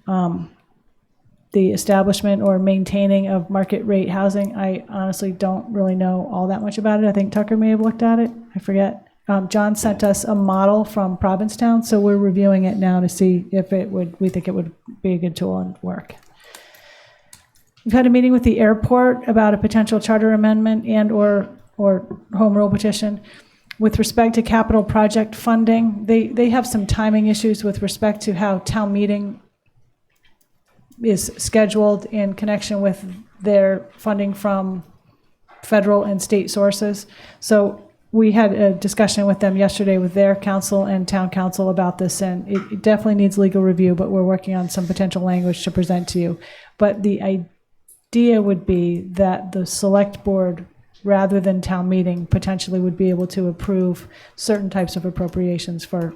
Speaker 4: the establishment or maintaining of market rate housing. I honestly don't really know all that much about it. I think Tucker may have looked at it. I forget. John sent us a model from Provincetown, so we're reviewing it now to see if we think it would be a good tool and work. We've had a meeting with the airport about a potential charter amendment and or home rule petition. With respect to capital project funding, they have some timing issues with respect to how town meeting is scheduled in connection with their funding from federal and state sources. So we had a discussion with them yesterday with their council and town council about this, and it definitely needs legal review, but we're working on some potential language to present to you. But the idea would be that the select board, rather than town meeting, potentially would be able to approve certain types of appropriations for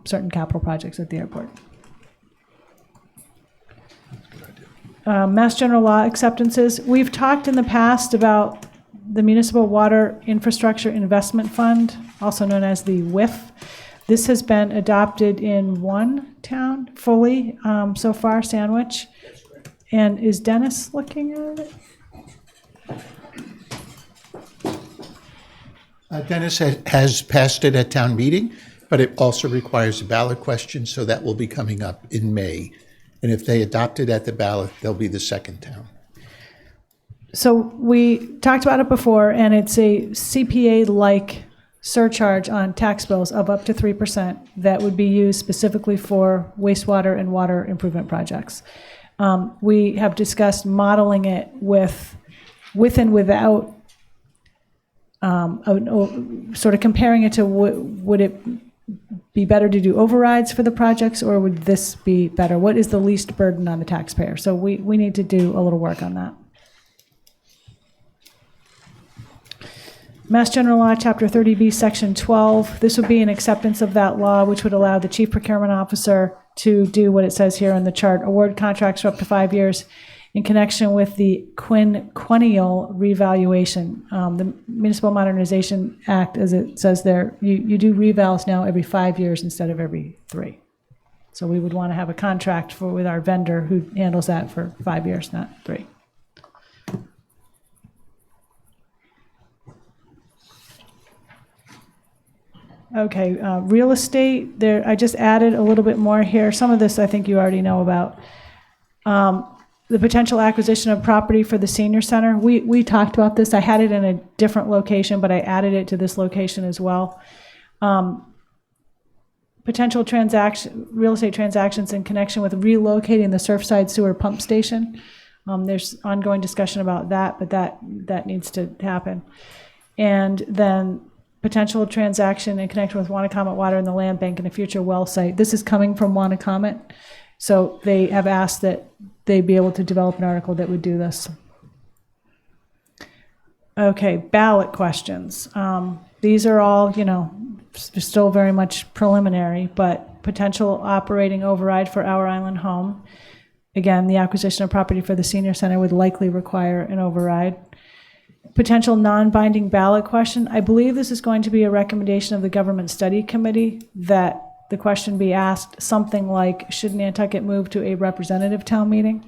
Speaker 4: certain capital projects at the airport. Mass General Law acceptances. We've talked in the past about the Municipal Water Infrastructure Investment Fund, also known as the WIF. This has been adopted in one town fully so far, Sandwich. And is Dennis looking at it?
Speaker 15: Dennis has passed it at town meeting, but it also requires a ballot question, so that will be coming up in May. And if they adopt it at the ballot, they'll be the second town.
Speaker 4: So we talked about it before, and it's a CPA-like surcharge on tax bills of up to 3% that would be used specifically for wastewater and water improvement projects. We have discussed modeling it with and without, sort of comparing it to would it be better to do overrides for the projects, or would this be better? What is the least burden on the taxpayer? So we need to do a little work on that. Mass General Law, Chapter 30B, Section 12. This would be an acceptance of that law, which would allow the Chief Procurement Officer to do what it says here on the chart, award contracts for up to 5 years in connection with the quinennial revaluation. The Municipal Modernization Act, as it says there, you do revals now every 5 years instead of every 3. So we would want to have a contract with our vendor who handles that for 5 years, not 3. Okay, real estate, there, I just added a little bit more here. Some of this I think you already know about. The potential acquisition of property for the senior center. We talked about this. I had it in a different location, but I added it to this location as well. Potential real estate transactions in connection with relocating the Surfside Sewer Pump Station. There's ongoing discussion about that, but that needs to happen. And then potential transaction in connection with Wannacomet Water and the land bank and a future well site. This is coming from Wannacomet, so they have asked that they be able to develop an article that would do this. Okay, ballot questions. These are all, still very much preliminary, but potential operating override for Our Island Home. Again, the acquisition of property for the senior center would likely require an override. Potential non-binding ballot question. I believe this is going to be a recommendation of the Government Study Committee that the question be asked something like, should Nantucket move to a representative town meeting?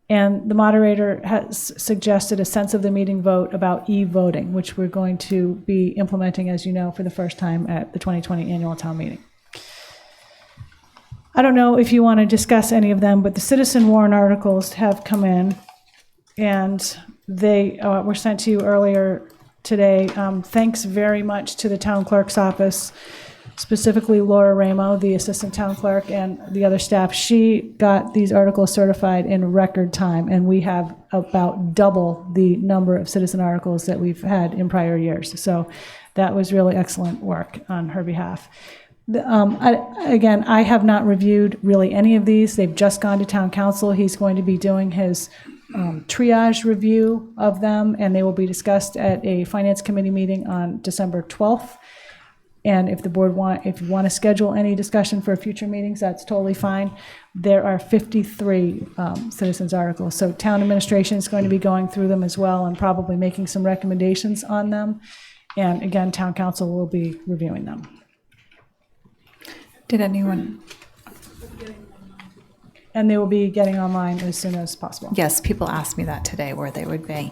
Speaker 4: And the moderator has suggested a sense of the meeting vote about e-voting, which we're going to be implementing, as you know, for the first time at the 2020 annual town meeting. I don't know if you want to discuss any of them, but the citizen warrant articles have come in, and they were sent to you earlier today. Thanks very much to the town clerk's office, specifically Laura Ramo, the assistant town clerk, and the other staff. She got these articles certified in record time, and we have about double the number of citizen articles that we've had in prior years. So that was really excellent work on her behalf. I have not reviewed really any of these. They've just gone to town council. He's going to be doing his triage review of them, and they will be discussed at a finance committee meeting on December 12th. And if the board if you want to schedule any discussion for future meetings, that's totally fine. There are 53 citizens articles. So town administration is going to be going through them as well and probably making some recommendations on them. And again, town council will be reviewing them.
Speaker 2: Did anyone?
Speaker 4: And they will be getting online as soon as possible.
Speaker 2: Yes, people asked me that today, where they would be.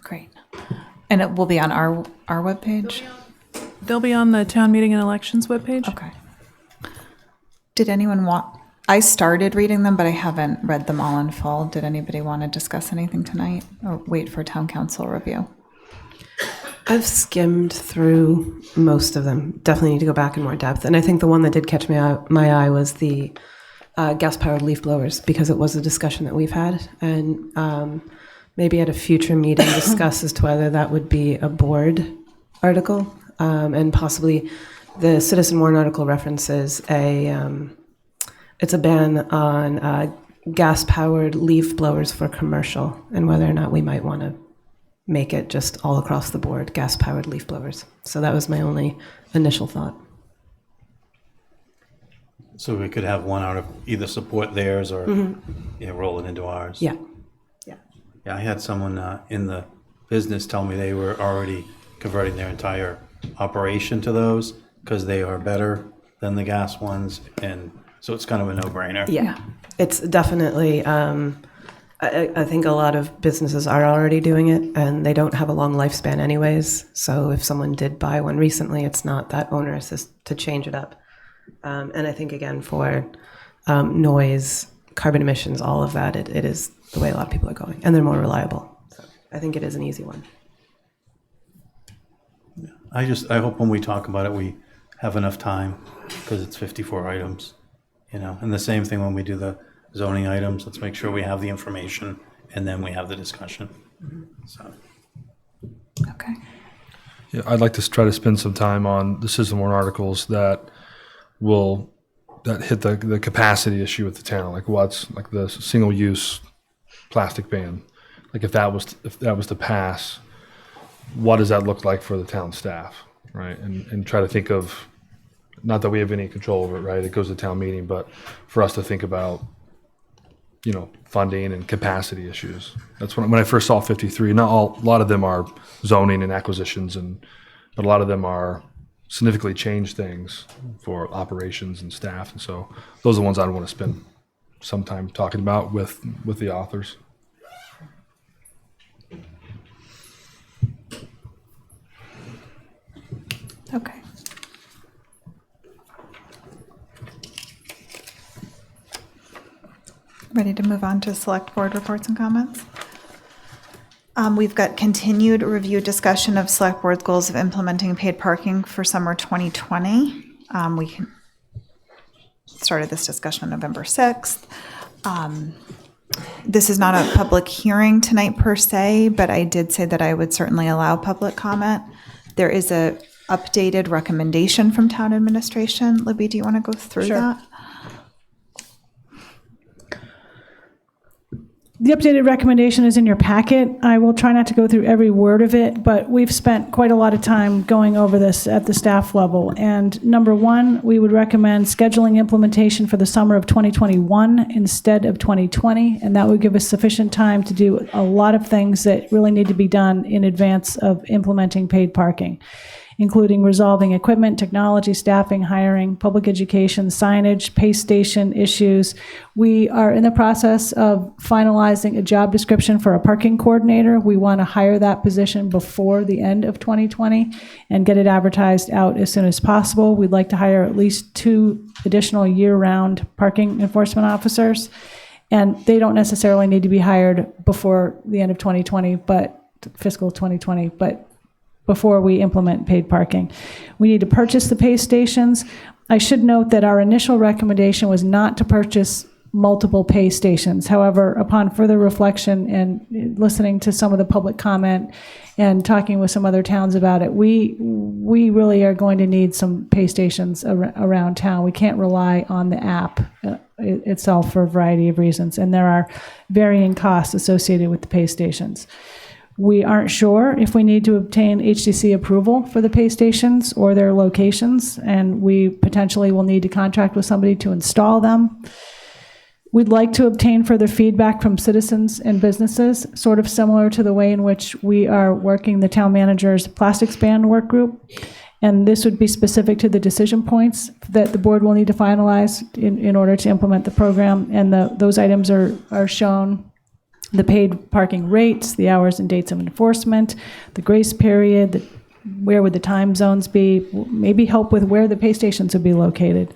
Speaker 2: Great. And it will be on our webpage?
Speaker 12: They'll be on the town meeting and elections webpage.
Speaker 2: Okay. Did anyone I started reading them, but I haven't read them all in full. Did anybody want to discuss anything tonight or wait for town council review?
Speaker 6: I've skimmed through most of them. Definitely need to go back in more depth. And I think the one that did catch my eye was the gas-powered leaf blowers, because it was a discussion that we've had. And maybe at a future meeting discuss as to whether that would be a board article. And possibly the citizen warrant article references it's a ban on gas-powered leaf blowers for commercial, and whether or not we might want to make it just all across the board, gas-powered leaf blowers. So that was my only initial thought.
Speaker 5: So we could have one out of either support theirs or roll it into ours.
Speaker 6: Yeah.
Speaker 5: Yeah, I had someone in the business tell me they were already converting their entire operation to those because they are better than the gas ones, and so it's kind of a no-brainer.
Speaker 6: Yeah, it's definitely, I think a lot of businesses are already doing it, and they don't have a long lifespan anyways. So if someone did buy one recently, it's not that onerous as to change it up. And I think, again, for noise, carbon emissions, all of that, it is the way a lot of people are going, and they're more reliable. So I think it is an easy one.
Speaker 5: I hope when we talk about it, we have enough time because it's 54 items, and the same thing when we do the zoning items. Let's make sure we have the information and then we have the discussion. So.
Speaker 2: Okay.
Speaker 3: Yeah, I'd like to try to spend some time on the citizen warrant articles that hit the capacity issue with the town, like what's like the single-use plastic ban. Like if that was to pass, what does that look like for the town staff, right? And try to think of, not that we have any control over it, right? It goes to town meeting, but for us to think about, funding and capacity issues. That's when I first saw 53. A lot of them are zoning and acquisitions, but a lot of them are significantly changed things for operations and staff. And so those are the ones I want to spend some time talking about with the authors.
Speaker 2: Okay. Ready to move on to select board reports and comments? We've got continued review discussion of select board's goals of implementing paid parking for summer 2020. We started this discussion on November 6th. This is not a public hearing tonight per se, but I did say that I would certainly allow public comment. There is a updated recommendation from town administration. Libby, do you want to go through that?
Speaker 4: The updated recommendation is in your packet. I will try not to go through every word of it, but we've spent quite a lot of time going over this at the staff level. And number one, we would recommend scheduling implementation for the summer of 2021 instead of 2020, and that would give us sufficient time to do a lot of things that really need to be done in advance of implementing paid parking, including resolving equipment, technology, staffing, hiring, public education, signage, pay station issues. We are in the process of finalizing a job description for a parking coordinator. We want to hire that position before the end of 2020 and get it advertised out as soon as possible. We'd like to hire at least 2 additional year-round parking enforcement officers, and they don't necessarily need to be hired before the end of 2020, but fiscal 2020, but before we implement paid parking. We need to purchase the pay stations. I should note that our initial recommendation was not to purchase multiple pay stations. However, upon further reflection and listening to some of the public comment and talking with some other towns about it, we really are going to need some pay stations around town. We can't rely on the app itself for a variety of reasons, and there are varying costs associated with the pay stations. We aren't sure if we need to obtain HDC approval for the pay stations or their locations, and we potentially will need to contract with somebody to install them. We'd like to obtain further feedback from citizens and businesses, sort of similar to the way in which we are working the town manager's plastics ban work group. And this would be specific to the decision points that the board will need to finalize in order to implement the program. And those items are shown: the paid parking rates, the hours and dates of enforcement, the grace period, where would the time zones be, maybe help with where the pay stations would be located.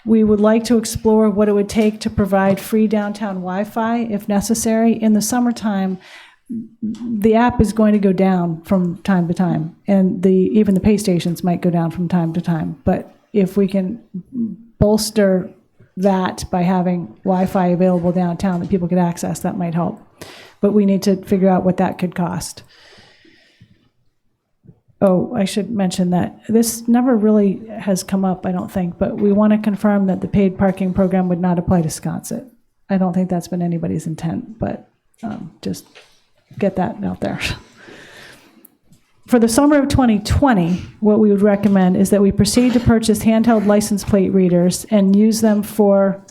Speaker 4: We would like to explore what it would take to provide free downtown Wi-Fi if necessary. In the summertime, the app is going to go down from time to time, and even the pay stations might go down from time to time. But if we can bolster that by having Wi-Fi available downtown that people could access, that might help. But we need to figure out what that could cost. Oh, I should mention that this never really has come up, I don't think, but we want to confirm that the paid parking program would not apply to Sconset. I don't think that's been anybody's intent, but just get that out there. For the summer of 2020, what we would recommend is that we proceed to purchase handheld license plate readers and use them for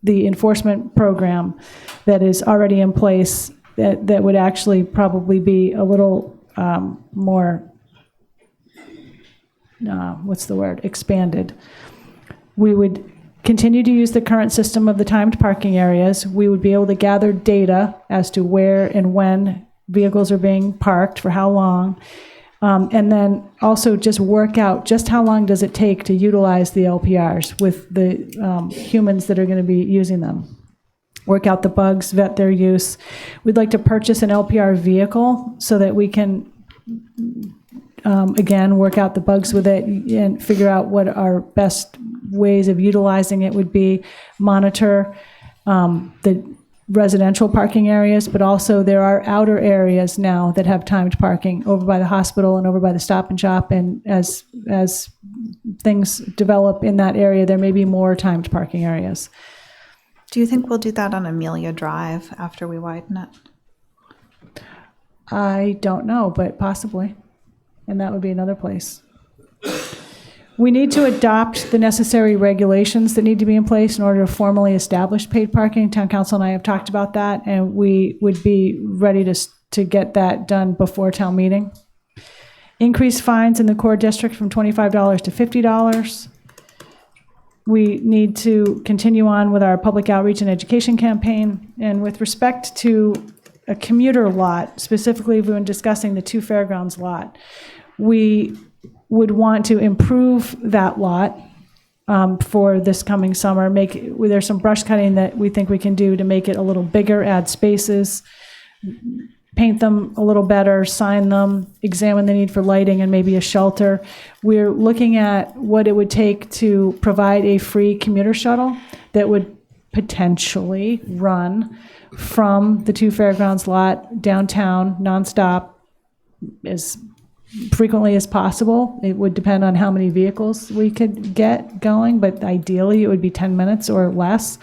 Speaker 4: the enforcement program that is already in place, that would actually probably be a little more expanded. We would continue to use the current system of the timed parking areas. We would be able to gather data as to where and when vehicles are being parked, for how long, and then also just work out just how long does it take to utilize the LPRs with the humans that are going to be using them. Work out the bugs, vet their use. We'd like to purchase an LPR vehicle so that we can, again, work out the bugs with it and figure out what our best ways of utilizing it would be. Monitor the residential parking areas, but also there are outer areas now that have timed parking over by the hospital and over by the Stop and Shop. And as things develop in that area, there may be more timed parking areas.
Speaker 2: Do you think we'll do that on Amelia Drive after we widen it?
Speaker 4: I don't know, but possibly. And that would be another place. We need to adopt the necessary regulations that need to be in place in order to formally establish paid parking. Town Council and I have talked about that, and we would be ready to get that done before town meeting. Increase fines in the core district from $25 to $50. We need to continue on with our public outreach and education campaign. And with respect to a commuter lot, specifically when discussing the 2 fairgrounds lot, we would want to improve that lot for this coming summer. There's some brush cutting that we think we can do to make it a little bigger, add spaces, paint them a little better, sign them, examine the need for lighting and maybe a shelter. We're looking at what it would take to provide a free commuter shuttle that would potentially run from the 2 fairgrounds lot downtown nonstop as frequently as possible. It would depend on how many vehicles we could get going, but ideally it would be 10 minutes or less.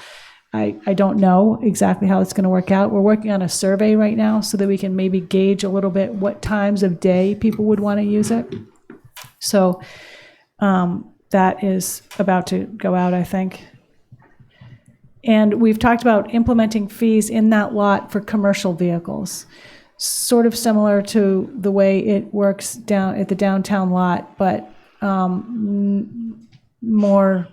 Speaker 4: I don't know exactly how it's going to work out. We're working on a survey right now so that we can maybe gauge a little bit what times of day people would want to use it. So that is about to go out, I think. And we've talked about implementing fees in that lot for commercial vehicles, sort of similar to the way it works down at the downtown lot, but more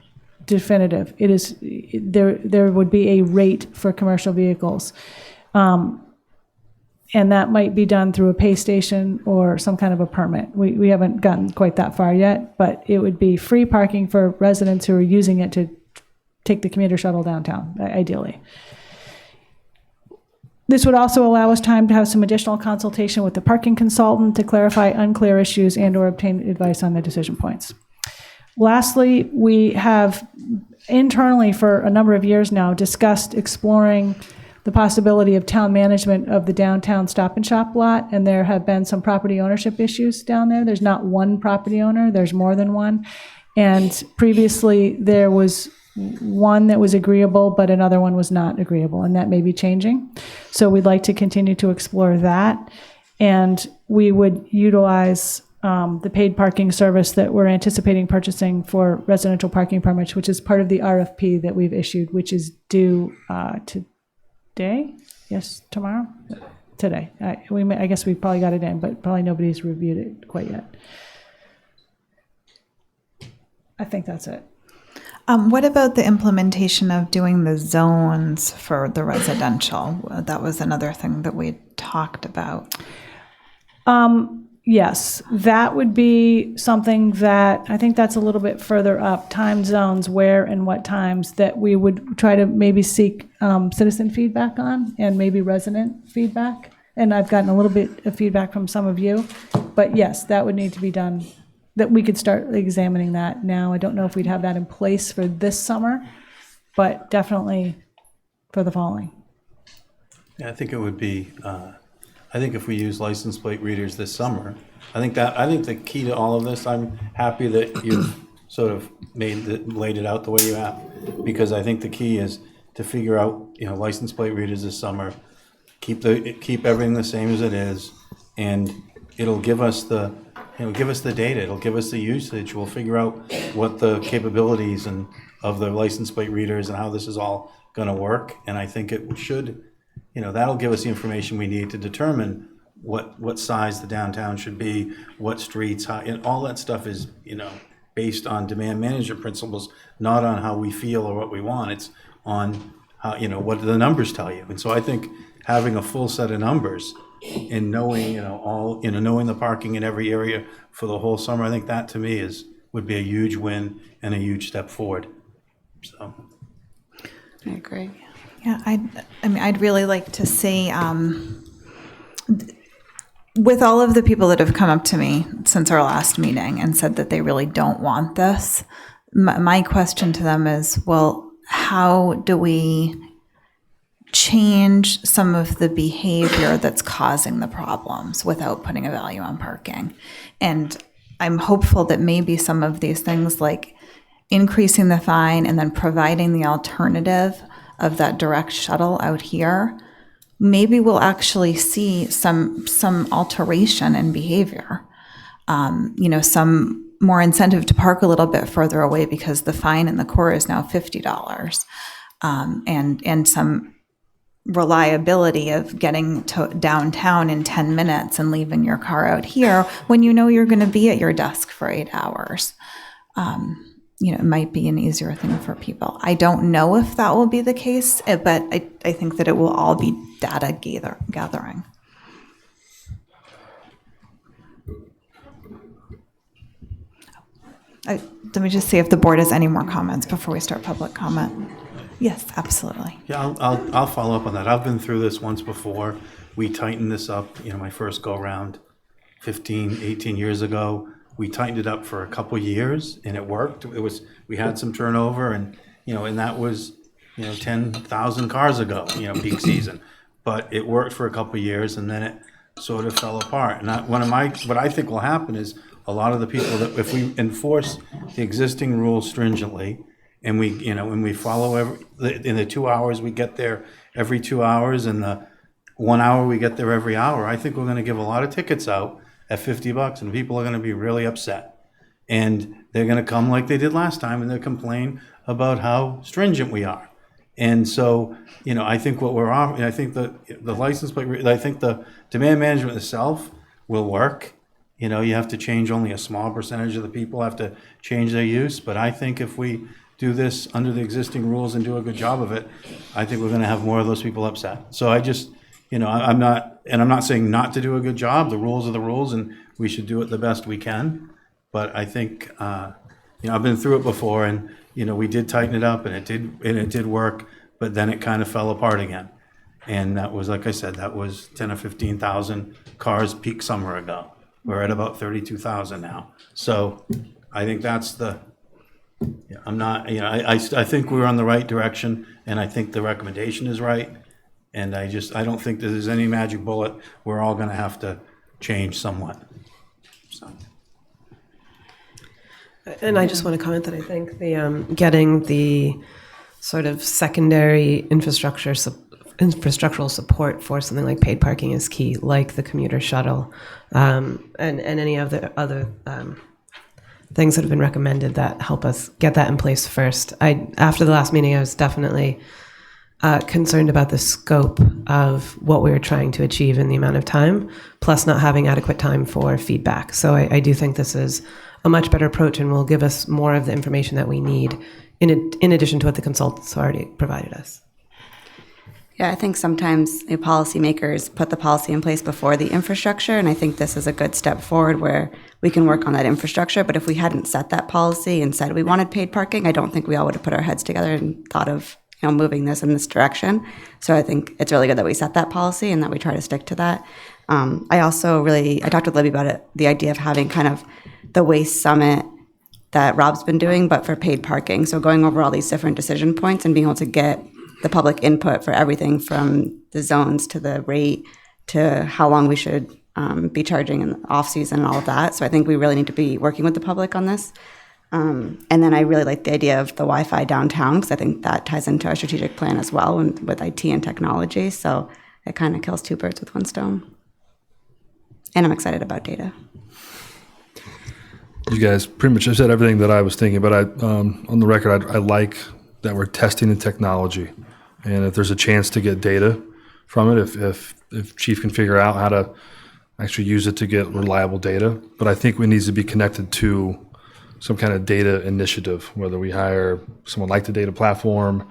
Speaker 4: definitive. It is there would be a rate for commercial vehicles, and that might be done through a pay station or some kind of a permit. We haven't gotten quite that far yet, but it would be free parking for residents who are using it to take the commuter shuttle downtown, ideally. This would also allow us time to have some additional consultation with the parking consultant to clarify unclear issues and or obtain advice on the decision points. Lastly, we have internally for a number of years now discussed exploring the possibility of town management of the downtown Stop and Shop lot, and there have been some property ownership issues down there. There's not one property owner, there's more than one. And previously there was one that was agreeable, but another one was not agreeable, and that may be changing. So we'd like to continue to explore that. And we would utilize the paid parking service that we're anticipating purchasing for residential parking permits, which is part of the RFP that we've issued, which is due today? Yes, tomorrow? Today. I guess we probably got it in, but probably nobody's reviewed it quite yet. I think that's it.
Speaker 2: What about the implementation of doing the zones for the residential? That was another thing that we talked about.
Speaker 4: Yes, that would be something that, I think that's a little bit further up, time zones, where and what times, that we would try to maybe seek citizen feedback on and maybe resident feedback. And I've gotten a little bit of feedback from some of you, but yes, that would need to be done, that we could start examining that now. I don't know if we'd have that in place for this summer, but definitely for the following.
Speaker 5: Yeah, I think it would be, I think if we use license plate readers this summer, I think the key to all of this, I'm happy that you've sort of laid it out the way you have, because I think the key is to figure out, license plate readers this summer, keep everything the same as it is, and it'll give us the data, it'll give us the usage, we'll figure out what the capabilities of the license plate readers and how this is all going to work, and I think it should, that'll give us the information we need to determine what size the downtown should be, what streets, how, and all that stuff is, based on demand management principles, not on how we feel or what we want. It's on how, what do the numbers tell you? And so I think having a full set of numbers and knowing, knowing the parking in every area for the whole summer, I think that to me would be a huge win and a huge step forward. So.
Speaker 7: I agree.
Speaker 2: Yeah, I'd really like to see, with all of the people that have come up to me since our last meeting and said that they really don't want this, my question to them is, well, how do we change some of the behavior that's causing the problems without putting a value on parking? And I'm hopeful that maybe some of these things, like increasing the fine and then providing the alternative of that direct shuttle out here, maybe we'll actually see some alteration in behavior. Some more incentive to park a little bit further away because the fine in the core is now $50, and some reliability of getting to downtown in 10 minutes and leaving your car out here when you know you're going to be at your desk for 8 hours. It might be an easier thing for people. I don't know if that will be the case, but I think that it will all be data gathering. Let me just see if the board has any more comments before we start public comment. Yes, absolutely.
Speaker 5: Yeah, I'll follow up on that. I've been through this once before. We tightened this up, my first go around 15, 18 years ago. We tightened it up for a couple years and it worked. We had some turnover and that was 10,000 cars ago, peak season. But it worked for a couple years and then it sort of fell apart. And what I think will happen is a lot of the people that, if we enforce the existing rules stringently and we follow in the 2 hours we get there every 2 hours and the 1 hour we get there every hour, I think we're going to give a lot of tickets out at $50 and people are going to be really upset. And they're going to come like they did last time and they'll complain about how stringent we are. And so, I think what we're offering, I think the license plate, I think the demand management itself will work. You have to change only a small percentage of the people have to change their use. But I think if we do this under the existing rules and do a good job of it, I think we're going to have more of those people upset. So I just, I'm not saying not to do a good job. The rules are the rules and we should do it the best we can. But I think, I've been through it before and, we did tighten it up and it did work, but then it kind of fell apart again. And that was, like I said, that was 10 or 15,000 cars peak summer ago. We're at about 32,000 now. So I think that's I think we're on the right direction and I think the recommendation is right. And I don't think that there's any magic bullet. We're all going to have to change somewhat. So.
Speaker 6: And I just want to comment that I think the getting the sort of secondary infrastructural support for something like paid parking is key, like the commuter shuttle, and any of the other things that have been recommended that help us get that in place first. After the last meeting, I was definitely concerned about the scope of what we were trying to achieve in the amount of time, plus not having adequate time for feedback. So I do think this is a much better approach and will give us more of the information that we need in addition to what the consultants already provided us.
Speaker 7: Yeah, I think sometimes the policymakers put the policy in place before the infrastructure, and I think this is a good step forward where we can work on that infrastructure. But if we hadn't set that policy and said we wanted paid parking, I don't think we all would have put our heads together and thought of moving this in this direction. So I think it's really good that we set that policy and that we try to stick to that. I talked with Libby about it, the idea of having kind of the waste summit that Rob's been doing, but for paid parking. So going over all these different decision points and being able to get the public input for everything from the zones to the rate to how long we should be charging in the off season and all of that. So I think we really need to be working with the public on this. And then I really like the idea of the Wi-Fi downtown because I think that ties into our strategic plan as well and with IT and technology. So it kind of kills two birds with one stone. And I'm excited about data.
Speaker 3: You guys pretty much said everything that I was thinking, but on the record, I like that we're testing the technology. And if there's a chance to get data from it, if Chief can figure out how to actually use it to get reliable data. But I think it needs to be connected to some kind of data initiative, whether we hire someone like the data platform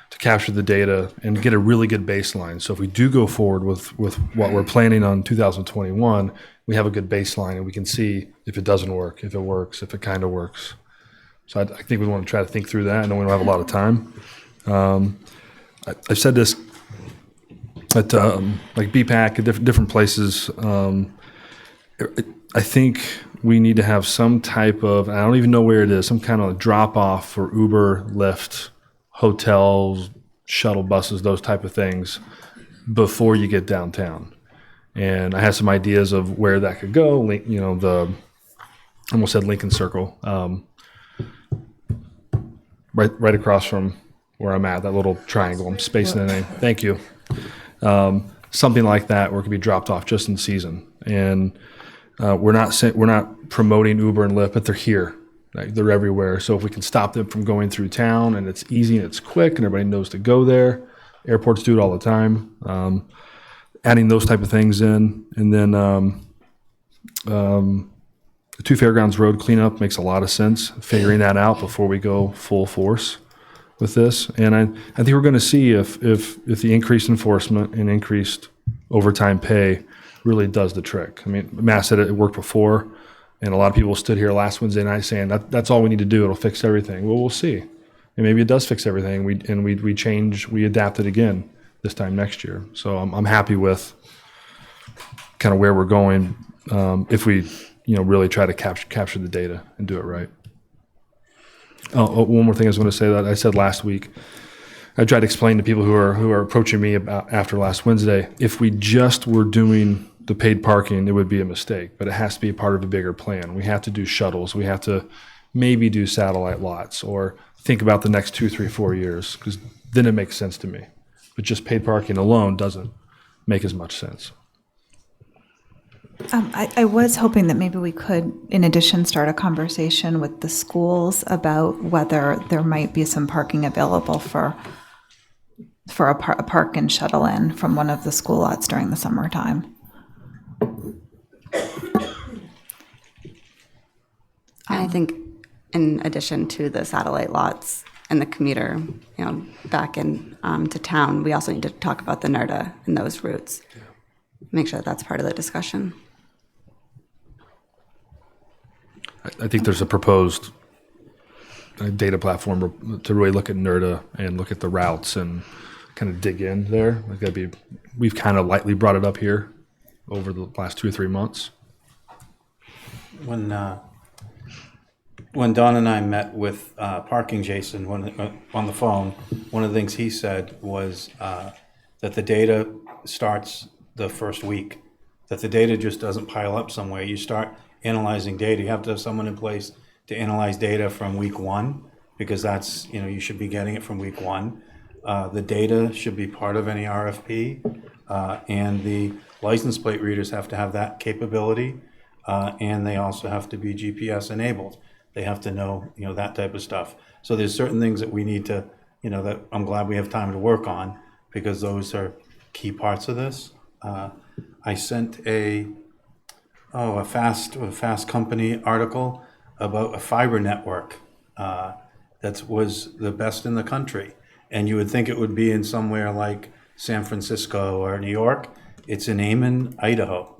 Speaker 3: to capture the data and get a really good baseline. So if we do go forward with what we're planning on 2021, we have a good baseline and we can see if it doesn't work, if it works, if it kind of works. So I think we want to try to think through that. I know we don't have a lot of time. I've said this at like BPAC at different places. I think we need to have some type of, I don't even know where it is, some kind of drop off for Uber, Lyft, hotels, shuttle buses, those type of things before you get downtown. And I have some ideas of where that could go. You know, I almost said Lincoln Circle, right across from where I'm at, that little triangle. I'm spacing the name. Thank you. Something like that where it could be dropped off just in season. And we're not promoting Uber and Lyft, but they're here. Right? They're everywhere. So if we can stop them from going through town and it's easy and it's quick and everybody knows to go there, airports do it all the time. Adding those type of things in, and then the 2 Fairgrounds Road cleanup makes a lot of sense. Figuring that out before we go full force with this, and I think we're going to see if the increased enforcement and increased overtime pay really does the trick. I mean, Matt said it worked before, and a lot of people stood here last Wednesday night saying that's all we need to do. It'll fix everything. Well, we'll see, and maybe it does fix everything. We change, we adapt it again this time next year. So I'm happy with kind of where we're going if we really try to capture the data and do it right. Oh, one more thing I was going to say that I said last week. I tried to explain to people who are approaching me about after last Wednesday, if we just were doing the paid parking, it would be a mistake, but it has to be a part of a bigger plan. We have to do shuttles. We have to maybe do satellite lots or think about the next 2, 3, 4 years, because then it makes sense to me. But just paid parking alone doesn't make as much sense.
Speaker 2: I was hoping that maybe we could, in addition, start a conversation with the schools about whether there might be some parking available for a park and shuttle in from one of the school lots during the summertime.
Speaker 7: I think in addition to the satellite lots and the commuter, back in to town, we also need to talk about the NERDA and those routes. Make sure that's part of the discussion.
Speaker 3: I think there's a proposed data platform to really look at NERDA and look at the routes and kind of dig in there. We've kind of lightly brought it up here over the last 2 or 3 months.
Speaker 5: When Don and I met with Parking Jason on the phone, one of the things he said was that the data starts the first week, that the data just doesn't pile up somewhere. You start analyzing data. You have to have someone in place to analyze data from week 1, because that's, you should be getting it from week 1. The data should be part of any RFP, and the license plate readers have to have that capability, and they also have to be GPS enabled. They have to know, that type of stuff. So there's certain things that we need to, that I'm glad we have time to work on, because those are key parts of this. I sent a Fast Company article about a fiber network that was the best in the country. And you would think it would be in somewhere like San Francisco or New York. It's in Amman, Idaho.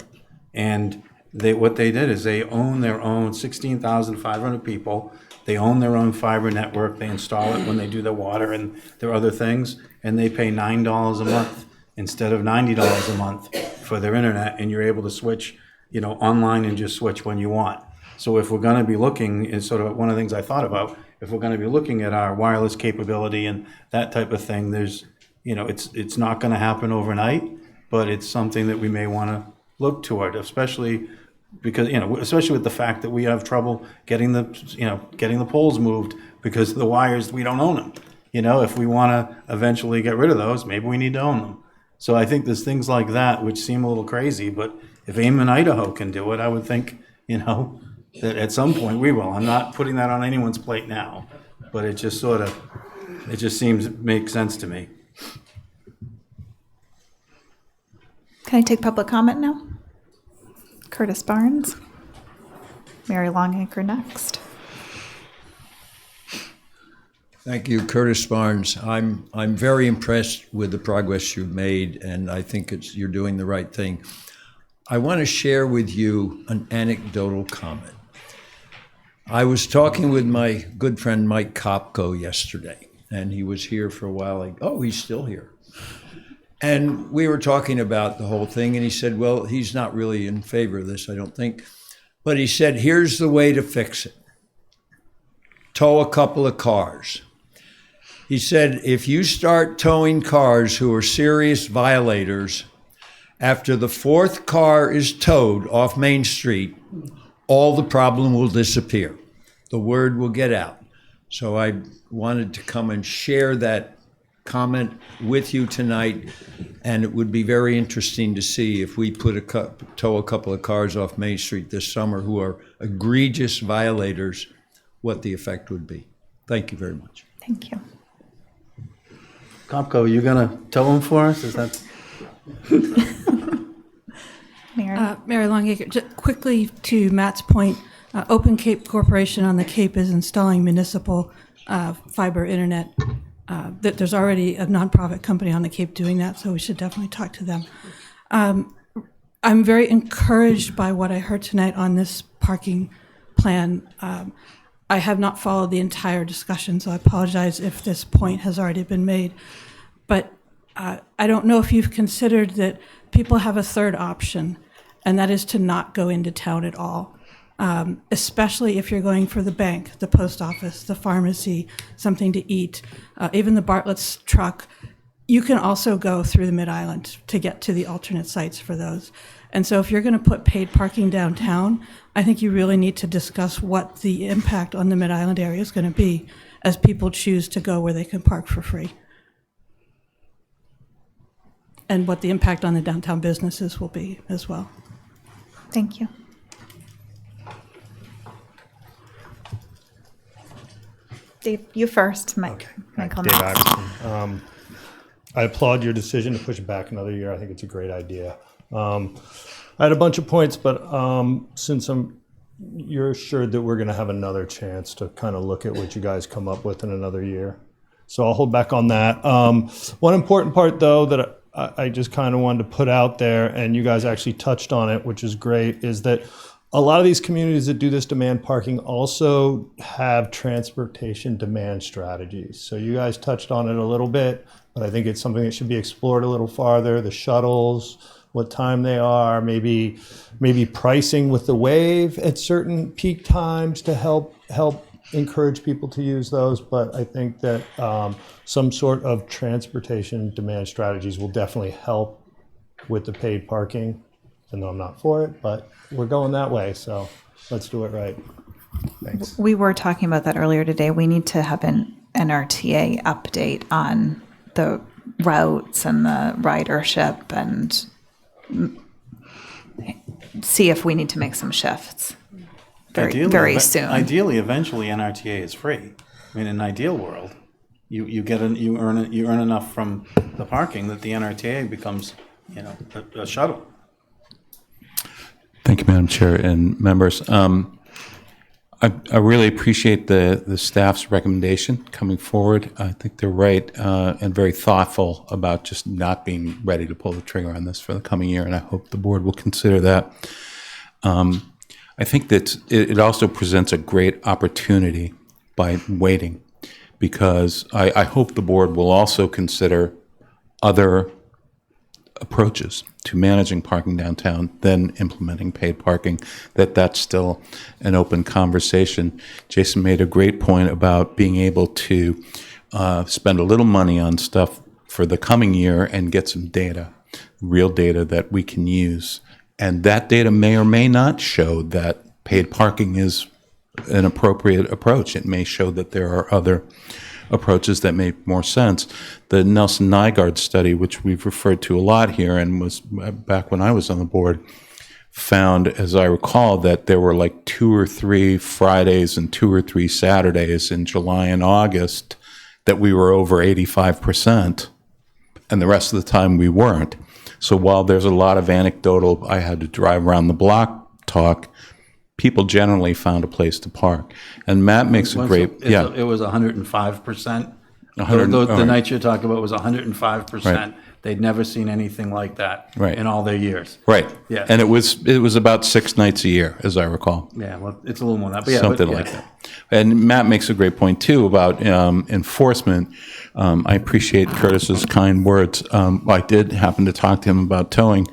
Speaker 5: And what they did is they own their own 16,500 people. They own their own fiber network. They install it when they do their water and their other things. And they pay $9 a month instead of $90 a month for their internet. And you're able to switch, online and just switch when you want. So if we're going to be looking, is sort of one of the things I thought about, if we're going to be looking at our wireless capability and that type of thing, there's, it's not going to happen overnight, but it's something that we may want to look toward, especially because, especially with the fact that we have trouble getting the poles moved because of the wires, we don't own them. If we want to eventually get rid of those, maybe we need to own them. So I think there's things like that which seem a little crazy, but if Amman, Idaho can do it, I would think, that at some point we will. I'm not putting that on anyone's plate now, but it just seems to make sense to me.
Speaker 2: Can I take public comment now? Curtis Barnes. Mary Longacre next.
Speaker 16: Thank you, Curtis Barnes. I'm very impressed with the progress you've made, and I think you're doing the right thing. I want to share with you an anecdotal comment. I was talking with my good friend Mike Kopko yesterday, and he was here for a while. He's still here. And we were talking about the whole thing, and he said, well, he's not really in favor of this, I don't think. But he said, here's the way to fix it. Tow a couple of cars. He said, if you start towing cars who are serious violators, after the fourth car is towed off Main Street, all the problem will disappear. The word will get out. So I wanted to come and share that comment with you tonight, and it would be very interesting to see if we tow a couple of cars off Main Street this summer who are egregious violators, what the effect would be. Thank you very much.
Speaker 2: Thank you.
Speaker 5: Kopko, you gonna tow them for us? Is that?
Speaker 14: Mary Longacre, just quickly to Matt's point, Open Cape Corporation on the Cape is installing municipal fiber internet. That there's already a nonprofit company on the Cape doing that, so we should definitely talk to them. I'm very encouraged by what I heard tonight on this parking plan. I have not followed the entire discussion, so I apologize if this point has already been made. But I don't know if you've considered that people have a third option, and that is to not go into town at all, especially if you're going for the bank, the post office, the pharmacy, something to eat, even the Bartlett's truck. You can also go through the Mid-Island to get to the alternate sites for those. And so if you're going to put paid parking downtown, I think you really need to discuss what the impact on the Mid-Island area is going to be as people choose to go where they can park for free. And what the impact on the downtown businesses will be as well.
Speaker 2: Thank you. Dave, you first. Michael
Speaker 17: Dave
Speaker 2: next.
Speaker 17: Iverson. I applaud your decision to push it back another year. I think it's a great idea. I had a bunch of points, but since you're assured that we're going to have another chance to kind of look at what you guys come up with in another year. So I'll hold back on that. One important part, though, that I just kind of wanted to put out there, and you guys actually touched on it, which is great, is that a lot of these communities that do this demand parking also have transportation demand strategies. So you guys touched on it a little bit, but I think it's something that should be explored a little farther. The shuttles, what time they are, maybe pricing with the wave at certain peak times to help encourage people to use those. But I think that some sort of transportation demand strategies will definitely help with the paid parking. Even though I'm not for it, but we're going that way, so let's do it right. Thanks.
Speaker 2: We were talking about that earlier today. We need to have an NRTA update on the routes and the ridership and see if we need to make some shifts very soon.
Speaker 5: Ideally, eventually, NRTA is free. I mean, in an ideal world, you earn enough from the parking that the NRTA becomes, a shuttle.
Speaker 18: Thank you, Madam Chair and members. I really appreciate the staff's recommendation coming forward. I think they're right and very thoughtful about just not being ready to pull the trigger on this for the coming year, and I hope the board will consider that. I think that it also presents a great opportunity by waiting, because I hope the board will also consider other approaches to managing parking downtown than implementing paid parking, that's still an open conversation. Jason made a great point about being able to spend a little money on stuff for the coming year and get some data, real data that we can use. And that data may or may not show that paid parking is an appropriate approach. It may show that there are other approaches that make more sense. The Nelson Nygaard study, which we've referred to a lot here and was back when I was on the board, found, as I recall, that there were like 2 or 3 Fridays and 2 or 3 Saturdays in July and August that we were over 85%, and the rest of the time we weren't. So while there's a lot of anecdotal, I had to drive around the block talk, people generally found a place to park. And Matt makes a great, yeah.
Speaker 5: It was 105%.
Speaker 18: 100
Speaker 5: The
Speaker 18: all right.
Speaker 5: night you're talking about was 105%.
Speaker 18: Right.
Speaker 5: They'd never seen anything like that
Speaker 18: Right.
Speaker 5: in all their years.
Speaker 18: Right.
Speaker 5: Yeah.
Speaker 18: And it was about 6 nights a year, as I recall.
Speaker 5: Yeah, well, it's a little more than that, but yeah.
Speaker 18: Something
Speaker 5: but,
Speaker 18: like that. And Matt makes a great point too about enforcement. I appreciate Curtis's kind words. I did happen to talk to him about towing.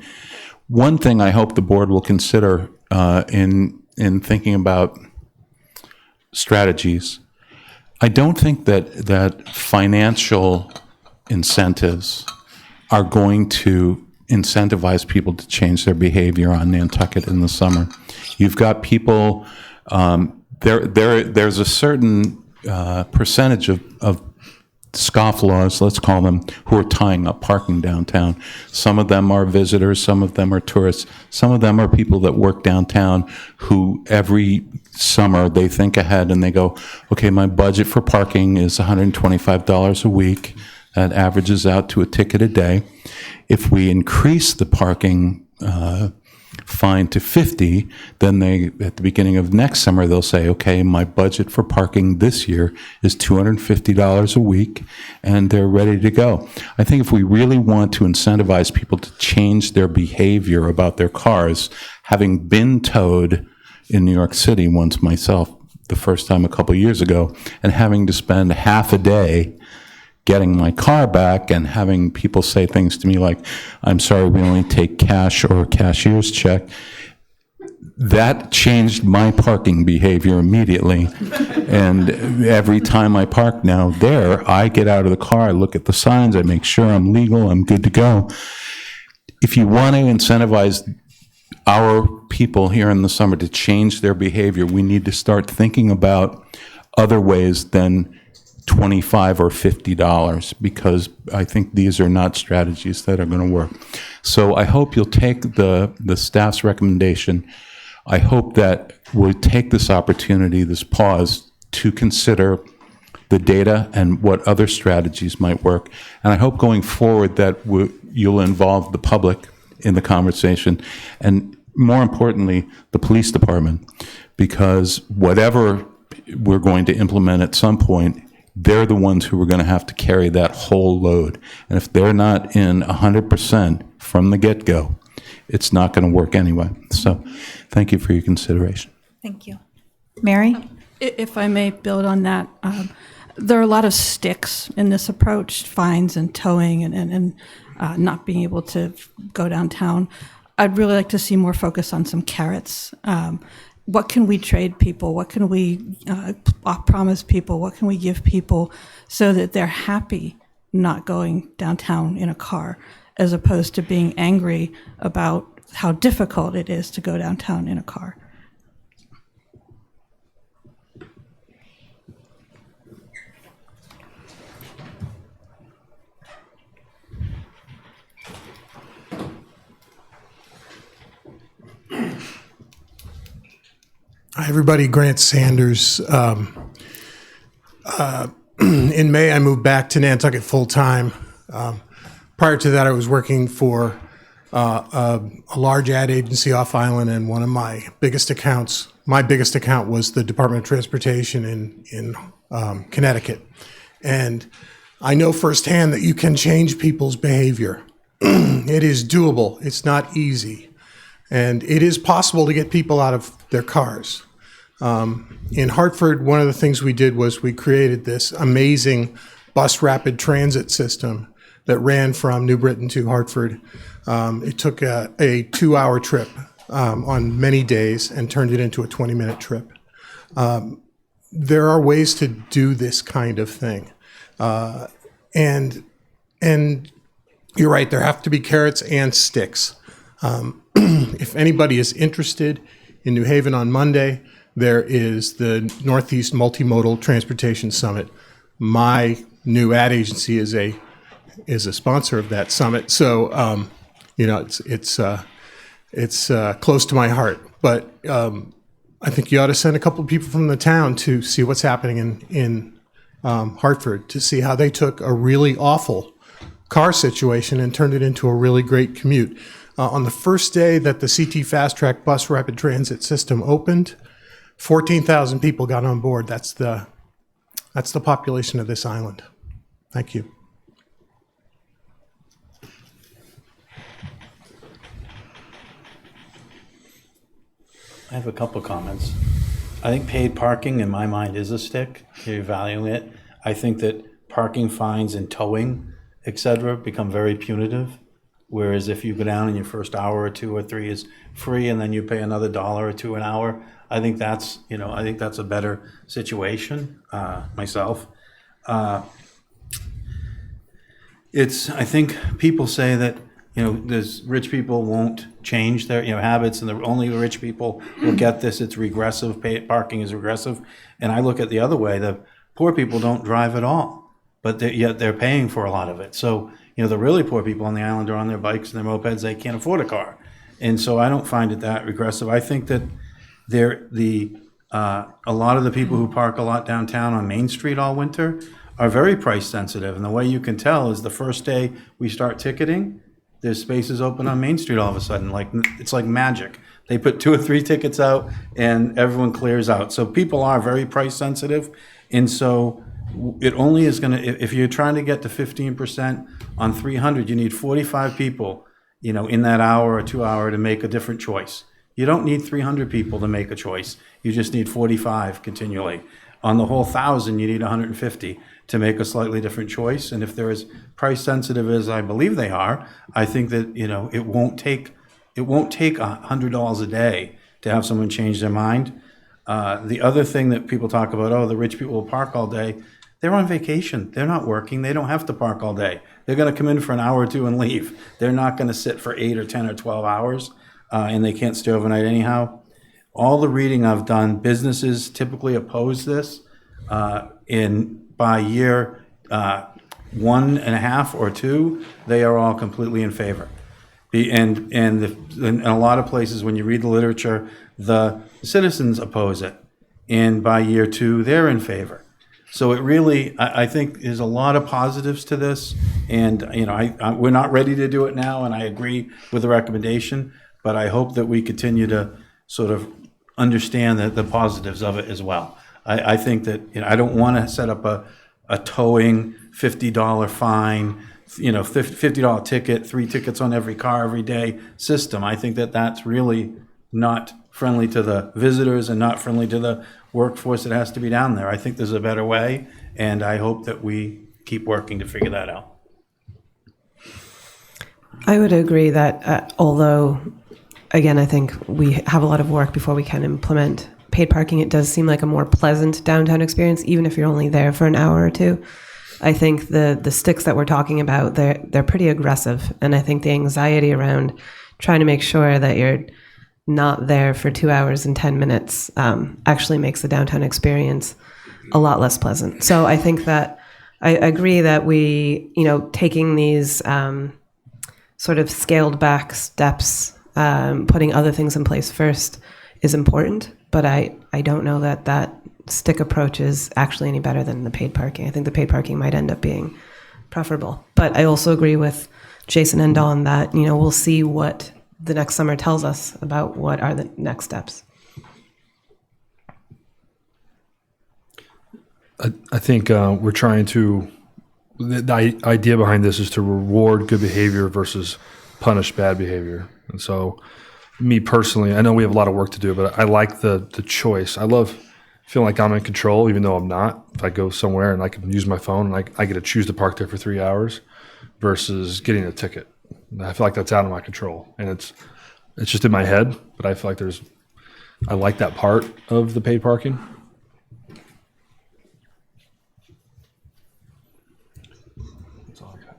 Speaker 18: One thing I hope the board will consider in thinking about strategies, I don't think that financial incentives are going to incentivize people to change their behavior on Nantucket in the summer. You've got people, there's a certain percentage of scofflaws, let's call them, who are tying up parking downtown. Some of them are visitors, some of them are tourists, some of them are people that work downtown who every summer they think ahead and they go, okay, my budget for parking is $125 a week. That averages out to a ticket a day. If we increase the parking fine to $50, then they, at the beginning of next summer, they'll say, okay, my budget for parking this year is $250 a week, and they're ready to go. I think if we really want to incentivize people to change their behavior about their cars, having been towed in New York City once myself, the first time a couple years ago, and having to spend half a day getting my car back and having people say things to me like, I'm sorry, we only take cash or a cashier's check. That changed my parking behavior immediately. And every time I park now there, I get out of the car, I look at the signs, I make sure I'm legal, I'm good to go. If you want to incentivize our people here in the summer to change their behavior, we need to start thinking about other ways than $25 or $50, because I think these are not strategies that are going to work. So I hope you'll take the staff's recommendation. I hope that we'll take this opportunity, this pause, to consider the data and what other strategies might work. And I hope going forward that you'll involve the public in the conversation, and more importantly, the police department, because whatever we're going to implement at some point, they're the ones who are going to have to carry that whole load. And if they're not in 100% from the get-go, it's not going to work anyway. So thank you for your consideration.
Speaker 2: Thank you. Mary?
Speaker 14: If I may build on that, there are a lot of sticks in this approach, fines and towing and not being able to go downtown. I'd really like to see more focus on some carrots. What can we trade people? What can we promise people? What can we give people so that they're happy not going downtown in a car, as opposed to being angry about how difficult it is to go downtown in a car?
Speaker 11: Hi, everybody. Grant Sanders. In May, I moved back to Nantucket full-time. Prior to that, I was working for a large ad agency off island, and one of my biggest accounts was the Department of Transportation in Connecticut. And I know firsthand that you can change people's behavior. It is doable. It's not easy. And it is possible to get people out of their cars. In Hartford, one of the things we did was we created this amazing bus rapid transit system that ran from New Britain to Hartford. It took a 2-hour trip on many days and turned it into a 20-minute trip. There are ways to do this kind of thing. And you're right, there have to be carrots and sticks. If anybody is interested, in New Haven on Monday, there is the Northeast Multimodal Transportation Summit. My new ad agency is a sponsor of that summit, so it's close to my heart. But I think you ought to send a couple of people from the town to see what's happening in Hartford, to see how they took a really awful car situation and turned it into a really great commute.
Speaker 19: On the first day that the CT Fast Track bus rapid transit system opened, 14,000 people got on board. That's the population of this island. Thank you.
Speaker 5: I have a couple comments. I think paid parking, in my mind, is a stick. You're valuing it. I think that parking fines and towing, et cetera, become very punitive. Whereas if you go down and your first hour or 2 or 3 is free and then you pay another $1 or $2 an hour, I think that's a better situation, myself. I think people say that, there's rich people won't change their, habits, and only the rich people will get this. It's regressive. Parking is regressive. And I look at the other way. The poor people don't drive at all, but yet they're paying for a lot of it. So, the really poor people on the island are on their bikes and their mopeds. They can't afford a car. And so I don't find it that regressive. I think that a lot of the people who park a lot downtown on Main Street all winter are very price sensitive. And the way you can tell is the first day we start ticketing, there's spaces open on Main Street all of a sudden. It's like magic. They put 2 or 3 tickets out and everyone clears out. So people are very price sensitive. And so it only is going to, if you're trying to get to 15% on 300, you need 45 people, in that hour or 2 hour to make a different choice. You don't need 300 people to make a choice. You just need 45 continually. On the whole 1,000, you need 150 to make a slightly different choice. And if they're as price sensitive as I believe they are, I think that, it won't take $100 a day to have someone change their mind. The other thing that people talk about, the rich people will park all day. They're on vacation. They're not working. They don't have to park all day. They're going to come in for an hour or 2 and leave. They're not going to sit for 8 or 10 or 12 hours, and they can't stay overnight anyhow. All the reading I've done, businesses typically oppose this. By year 1.5 or 2, they are all completely in favor. In a lot of places, when you read the literature, the citizens oppose it, and by year 2, they're in favor. So it really, I think, there's a lot of positives to this, and we're not ready to do it now, and I agree with the recommendation, but I hope that we continue to sort of understand the positives of it as well. I think that I don't want to set up a towing $50 fine, $50 ticket, 3 tickets on every car every day system. I think that that's really not friendly to the visitors and not friendly to the workforce that has to be down there. I think there's a better way, and I hope that we keep working to figure that out.
Speaker 6: I would agree that although, again, I think we have a lot of work before we can implement paid parking, it does seem like a more pleasant downtown experience, even if you're only there for an hour or 2. I think the sticks that we're talking about, they're pretty aggressive, and I think the anxiety around trying to make sure that you're not there for 2 hours and 10 minutes actually makes the downtown experience a lot less pleasant. So I think that I agree that we, taking these sort of scaled back steps, putting other things in place first is important, but I don't know that stick approach is actually any better than the paid parking. I think the paid parking might end up being preferable. But I also agree with Jason and Dawn that, we'll see what the next summer tells us about what are the next steps.
Speaker 3: I think we're trying to, the idea behind this is to reward good behavior versus punish bad behavior. And so me personally, I know we have a lot of work to do, but I like the choice. I love feeling like I'm in control, even though I'm not. If I go somewhere and I can use my phone and I get to choose to park there for 3 hours versus getting a ticket. I feel like that's out of my control, and it's just in my head. But I feel like I like that part of the paid parking. That's all I got.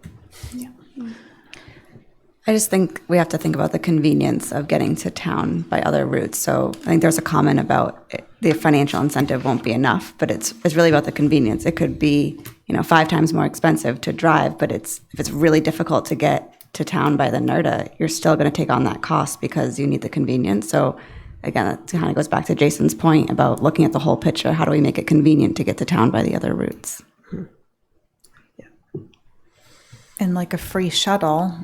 Speaker 7: Yeah. I just think we have to think about the convenience of getting to town by other routes. So I think there's a comment about the financial incentive won't be enough, but it's really about the convenience. It could be 5 times more expensive to drive, but if it's really difficult to get to town by the NERDA, you're still going to take on that cost because you need the convenience. So again, that kind of goes back to Jason's point about looking at the whole picture. How do we make it convenient to get to town by the other routes?
Speaker 2: And like a free shuttle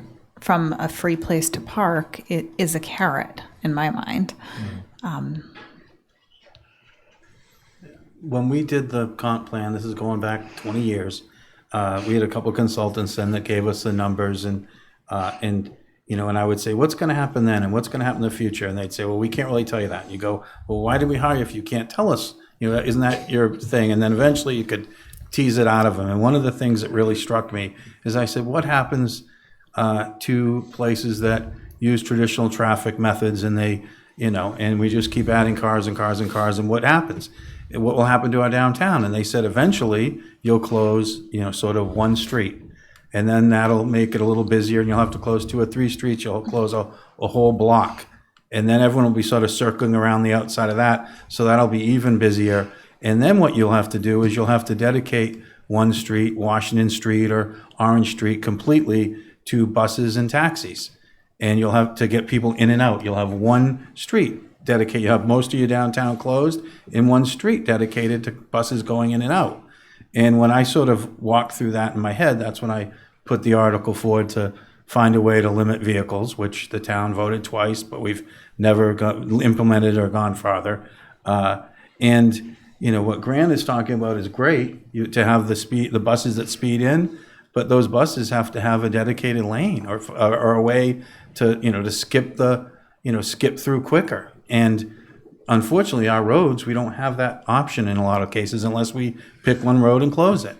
Speaker 2: from a free place to park, it is a carrot in my mind.
Speaker 5: When we did the comp plan, this is going back 20 years, we had a couple consultants then that gave us the numbers and I would say, what's going to happen then and what's going to happen in the future? And they'd say, well, we can't really tell you that. And you go, well, why did we hire you if you can't tell us? Isn't that your thing? And then eventually you could tease it out of them. And one of the things that really struck me is I said, what happens to places that use traditional traffic methods and and we just keep adding cars and cars and cars, and what happens? What will happen to our downtown? And they said, eventually you'll close, sort of one street. And then that'll make it a little busier, and you'll have to close 2 or 3 streets. You'll close a whole block. And then everyone will be sort of circling around the outside of that. So that'll be even busier. And then what you'll have to do is you'll have to dedicate one street, Washington Street or Orange Street, completely to buses and taxis. And you'll have to get people in and out. You'll have one street dedicated. You have most of your downtown closed and one street dedicated to buses going in and out. And when I sort of walked through that in my head, that's when I put the article forward to find a way to limit vehicles, which the town voted twice, but we've never implemented or gone farther. What Grant is talking about is great, to have the buses that speed in, but those buses have to have a dedicated lane or a way to skip skip through quicker. And unfortunately, our roads, we don't have that option in a lot of cases unless we pick one road and close it.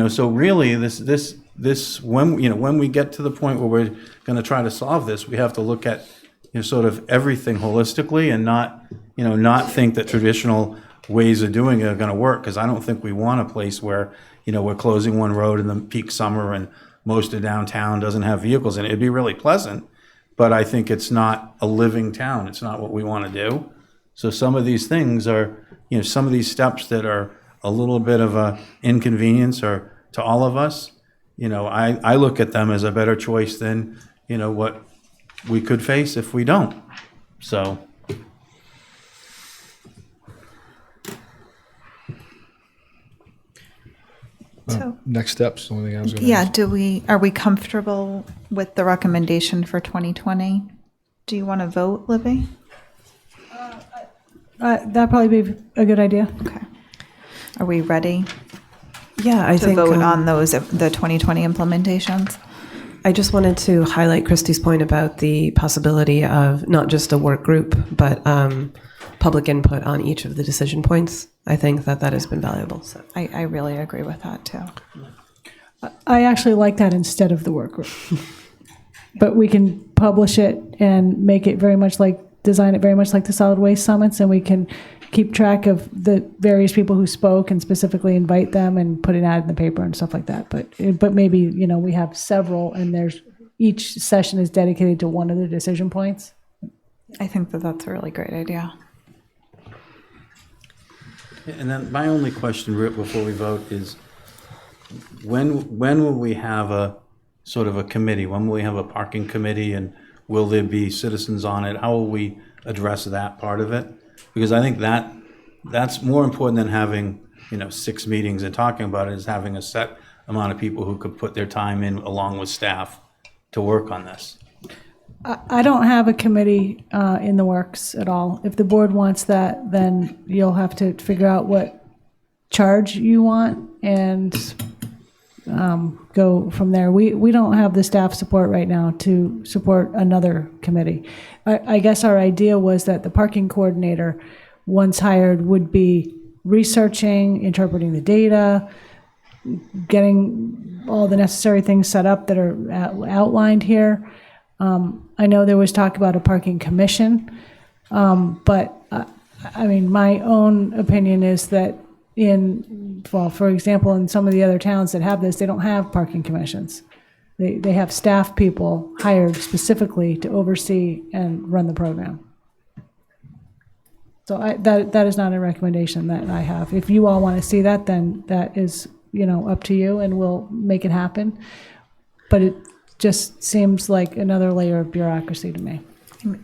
Speaker 5: So really, when we get to the point where we're going to try to solve this, we have to look at sort of everything holistically and not think that traditional ways of doing it are going to work, because I don't think we want a place where we're closing one road in the peak summer and most of downtown doesn't have vehicles in it. It'd be really pleasant, but I think it's not a living town. It's not what we want to do. So some of these things are, some of these steps that are a little bit of a inconvenience or to all of us, I look at them as a better choice than, what we could face if we don't. So.
Speaker 3: Next steps, the only thing I was going to ask.
Speaker 2: Are we comfortable with the recommendation for 2020? Do you want to vote, Libby?
Speaker 4: That'd probably be a good idea.
Speaker 2: Okay. Are we ready?
Speaker 6: Yeah, I
Speaker 2: to
Speaker 6: think
Speaker 2: vote on those, the 2020 implementations?
Speaker 6: I just wanted to highlight Christy's point about the possibility of not just a work group, but public input on each of the decision points. I think that has been valuable. So
Speaker 2: I really agree with that too.
Speaker 4: I actually like that instead of the work group. But we can publish it and make it design it very much like the solid waste summits, and we can keep track of the various people who spoke and specifically invite them and put an ad in the paper and stuff like that. But maybe, we have several and each session is dedicated to one of the decision points.
Speaker 2: I think that's a really great idea.
Speaker 5: And then my only question, Rick, before we vote is, when will we have a sort of a committee? When will we have a parking committee, and will there be citizens on it? How will we address that part of it? Because I think that's more important than having 6 meetings and talking about it, is having a set amount of people who could put their time in along with staff to work on this.
Speaker 4: I don't have a committee in the works at all. If the board wants that, then you'll have to figure out what charge you want and go from there. We don't have the staff support right now to support another committee. I guess our idea was that the parking coordinator, once hired, would be researching, interpreting the data, getting all the necessary things set up that are outlined here. I know there was talk about a parking commission, but my own opinion is that for example, in some of the other towns that have this, they don't have parking commissions. They have staff people hired specifically to oversee and run the program. So that is not a recommendation that I have. If you all want to see that, then that is up to you, and we'll make it happen. But it just seems like another layer of bureaucracy to me.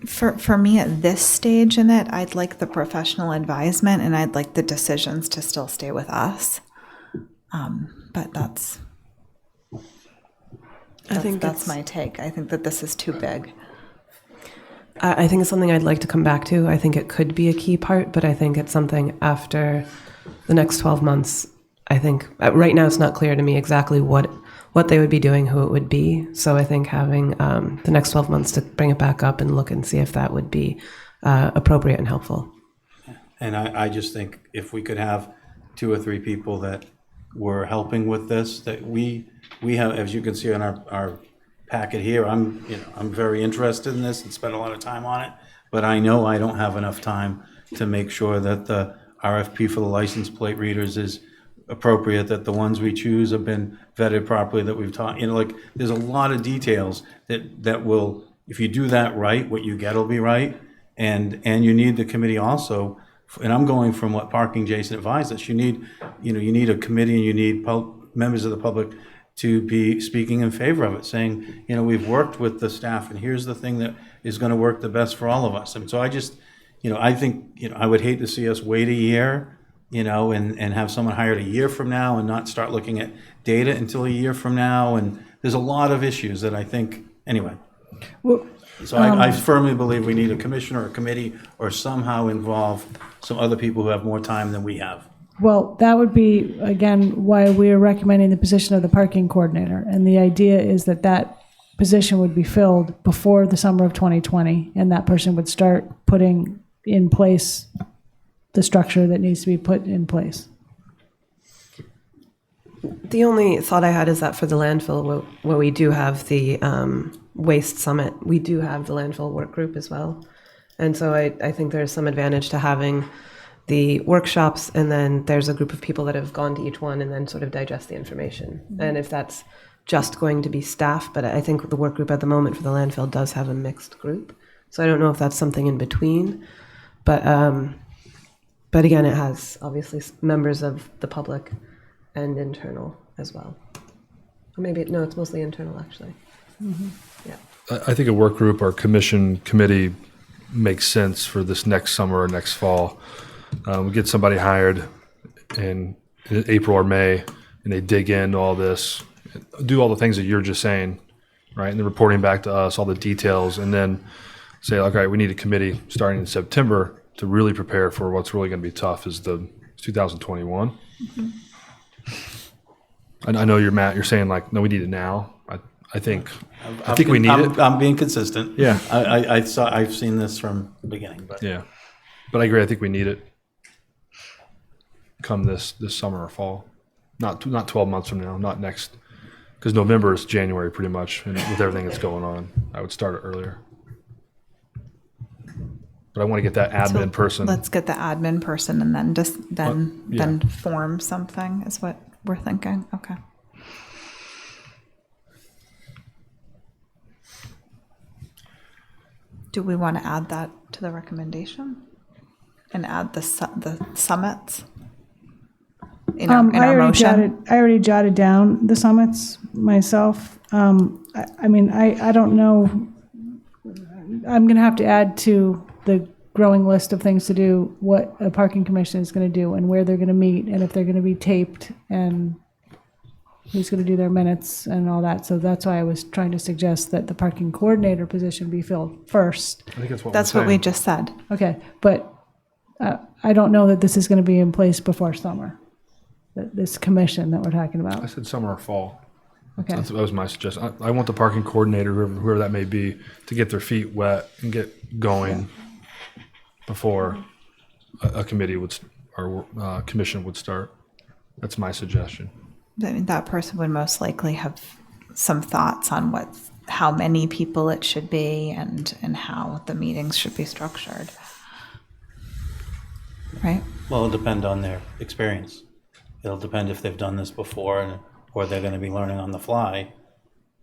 Speaker 2: For me at this stage in it, I'd like the professional advisement, and I'd like the decisions to still stay with us. But that's... That's my take. I think that this is too big.
Speaker 6: I think it's something I'd like to come back to. I think it could be a key part, but I think it's something after the next 12 months. I think right now it's not clear to me exactly what they would be doing, who it would be. So I think having the next 12 months to bring it back up and look and see if that would be appropriate and helpful.
Speaker 5: And I just think if we could have 2 or 3 people that were helping with this, that we have, as you can see on our packet here, I'm very interested in this and spend a lot of time on it, but I know I don't have enough time to make sure that the RFP for the license plate readers is appropriate, that the ones we choose have been vetted properly, that we've taught, like, there's a lot of details that will, if you do that right, what you get will be right. And you need the committee also, and I'm going from what Parking Jason advised us, you need a committee and you need members of the public to be speaking in favor of it, saying, we've worked with the staff and here's the thing that is going to work the best for all of us. And so I just, I think, I would hate to see us wait a year, and have someone hired a year from now and not start looking at data until a year from now. And there's a lot of issues that I think, anyway.
Speaker 4: Well,
Speaker 5: So I firmly believe we need a commission or a committee or somehow involve some other people who have more time than we have.
Speaker 4: Well, that would be, again, why we are recommending the position of the parking coordinator. And the idea is that that position would be filled before the summer of 2020, and that person would start putting in place the structure that needs to be put in place.
Speaker 6: The only thought I had is that for the landfill, where we do have the waste summit, we do have the landfill work group as well. And so I think there's some advantage to having the workshops, and then there's a group of people that have gone to each one and then sort of digest the information. Mm-hmm. And if that's just going to be staff, but I think the work group at the moment for the landfill does have a mixed group. So I don't know if that's something in between, but again, it has obviously members of the public and internal as well. Or maybe, no, it's mostly internal actually. Mm-hmm. Yeah.
Speaker 3: I think a work group or committee makes sense for this next summer or next fall. We get somebody hired in April or May, and they dig into all this, do all the things that you're just saying, right? And then reporting back to us all the details, and then say, okay, we need a committee starting in September to really prepare for what's really going to be tough is 2021. Mm-hmm. I know you're saying like, no, we need it now. I think we need it.
Speaker 5: I'm being consistent.
Speaker 3: Yeah.
Speaker 5: I've seen this from the beginning, but
Speaker 3: yeah, but I agree. I think we need it come this summer or fall, not 12 months from now, not next, because November is January pretty much, and with everything that's going on, I would start it earlier. But I want to get that admin person.
Speaker 2: Let's get the admin person, and then then form something is what we're thinking. Okay. Do we want to add that to the recommendation and add the summits in our motion?
Speaker 4: I already jotted down the summits myself. I mean, I don't know. I'm going to have to add to the growing list of things to do what a parking commission is going to do and where they're going to meet and if they're going to be taped and who's going to do their minutes and all that. So that's why I was trying to suggest that the parking coordinator position be filled first.
Speaker 3: I think
Speaker 2: that's what we just said.
Speaker 4: Okay, but I don't know that this is going to be in place before summer, this commission that we're talking about.
Speaker 3: I said summer or fall.
Speaker 4: Okay.
Speaker 3: That was my suggestion. I want the parking coordinator, whoever that may be, to get their feet wet and get going before a committee or commission would start. That's my suggestion.
Speaker 2: I mean, that person would most likely have some thoughts on how many people it should be and how the meetings should be structured. Right?
Speaker 5: Well, it'll depend on their experience. It'll depend if they've done this before or they're going to be learning on the fly.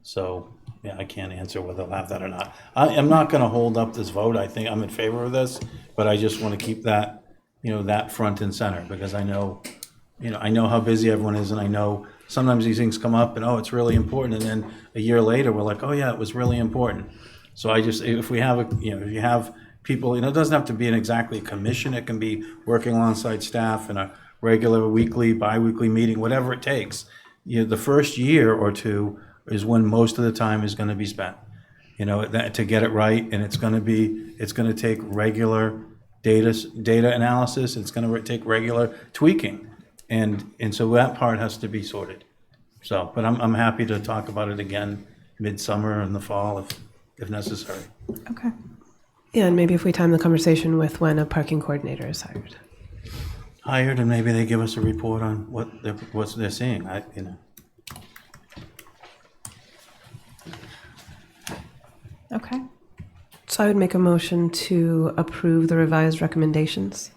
Speaker 5: So, yeah, I can't answer whether they'll have that or not. I'm not going to hold up this vote. I think I'm in favor of this, but I just want to keep that, that front and center because I know how busy everyone is, and I know sometimes these things come up and, oh, it's really important. And then a year later, we're like, oh yeah, it was really important. So if we have if you have people, it doesn't have to be an exactly commission. It can be working alongside staff in a regular weekly, bi-weekly meeting, whatever it takes. The first year or two is when most of the time is going to be spent. You know, to get it right, and it's going to take regular data analysis. It's going to take regular tweaking, and so that part has to be sorted. So, but I'm happy to talk about it again midsummer in the fall if necessary.
Speaker 2: Okay.
Speaker 6: Yeah, and maybe if we time the conversation with when a parking coordinator is hired.
Speaker 5: And maybe they give us a report on what they're seeing.
Speaker 2: Okay.
Speaker 6: So I would make a motion to approve the revised recommendations.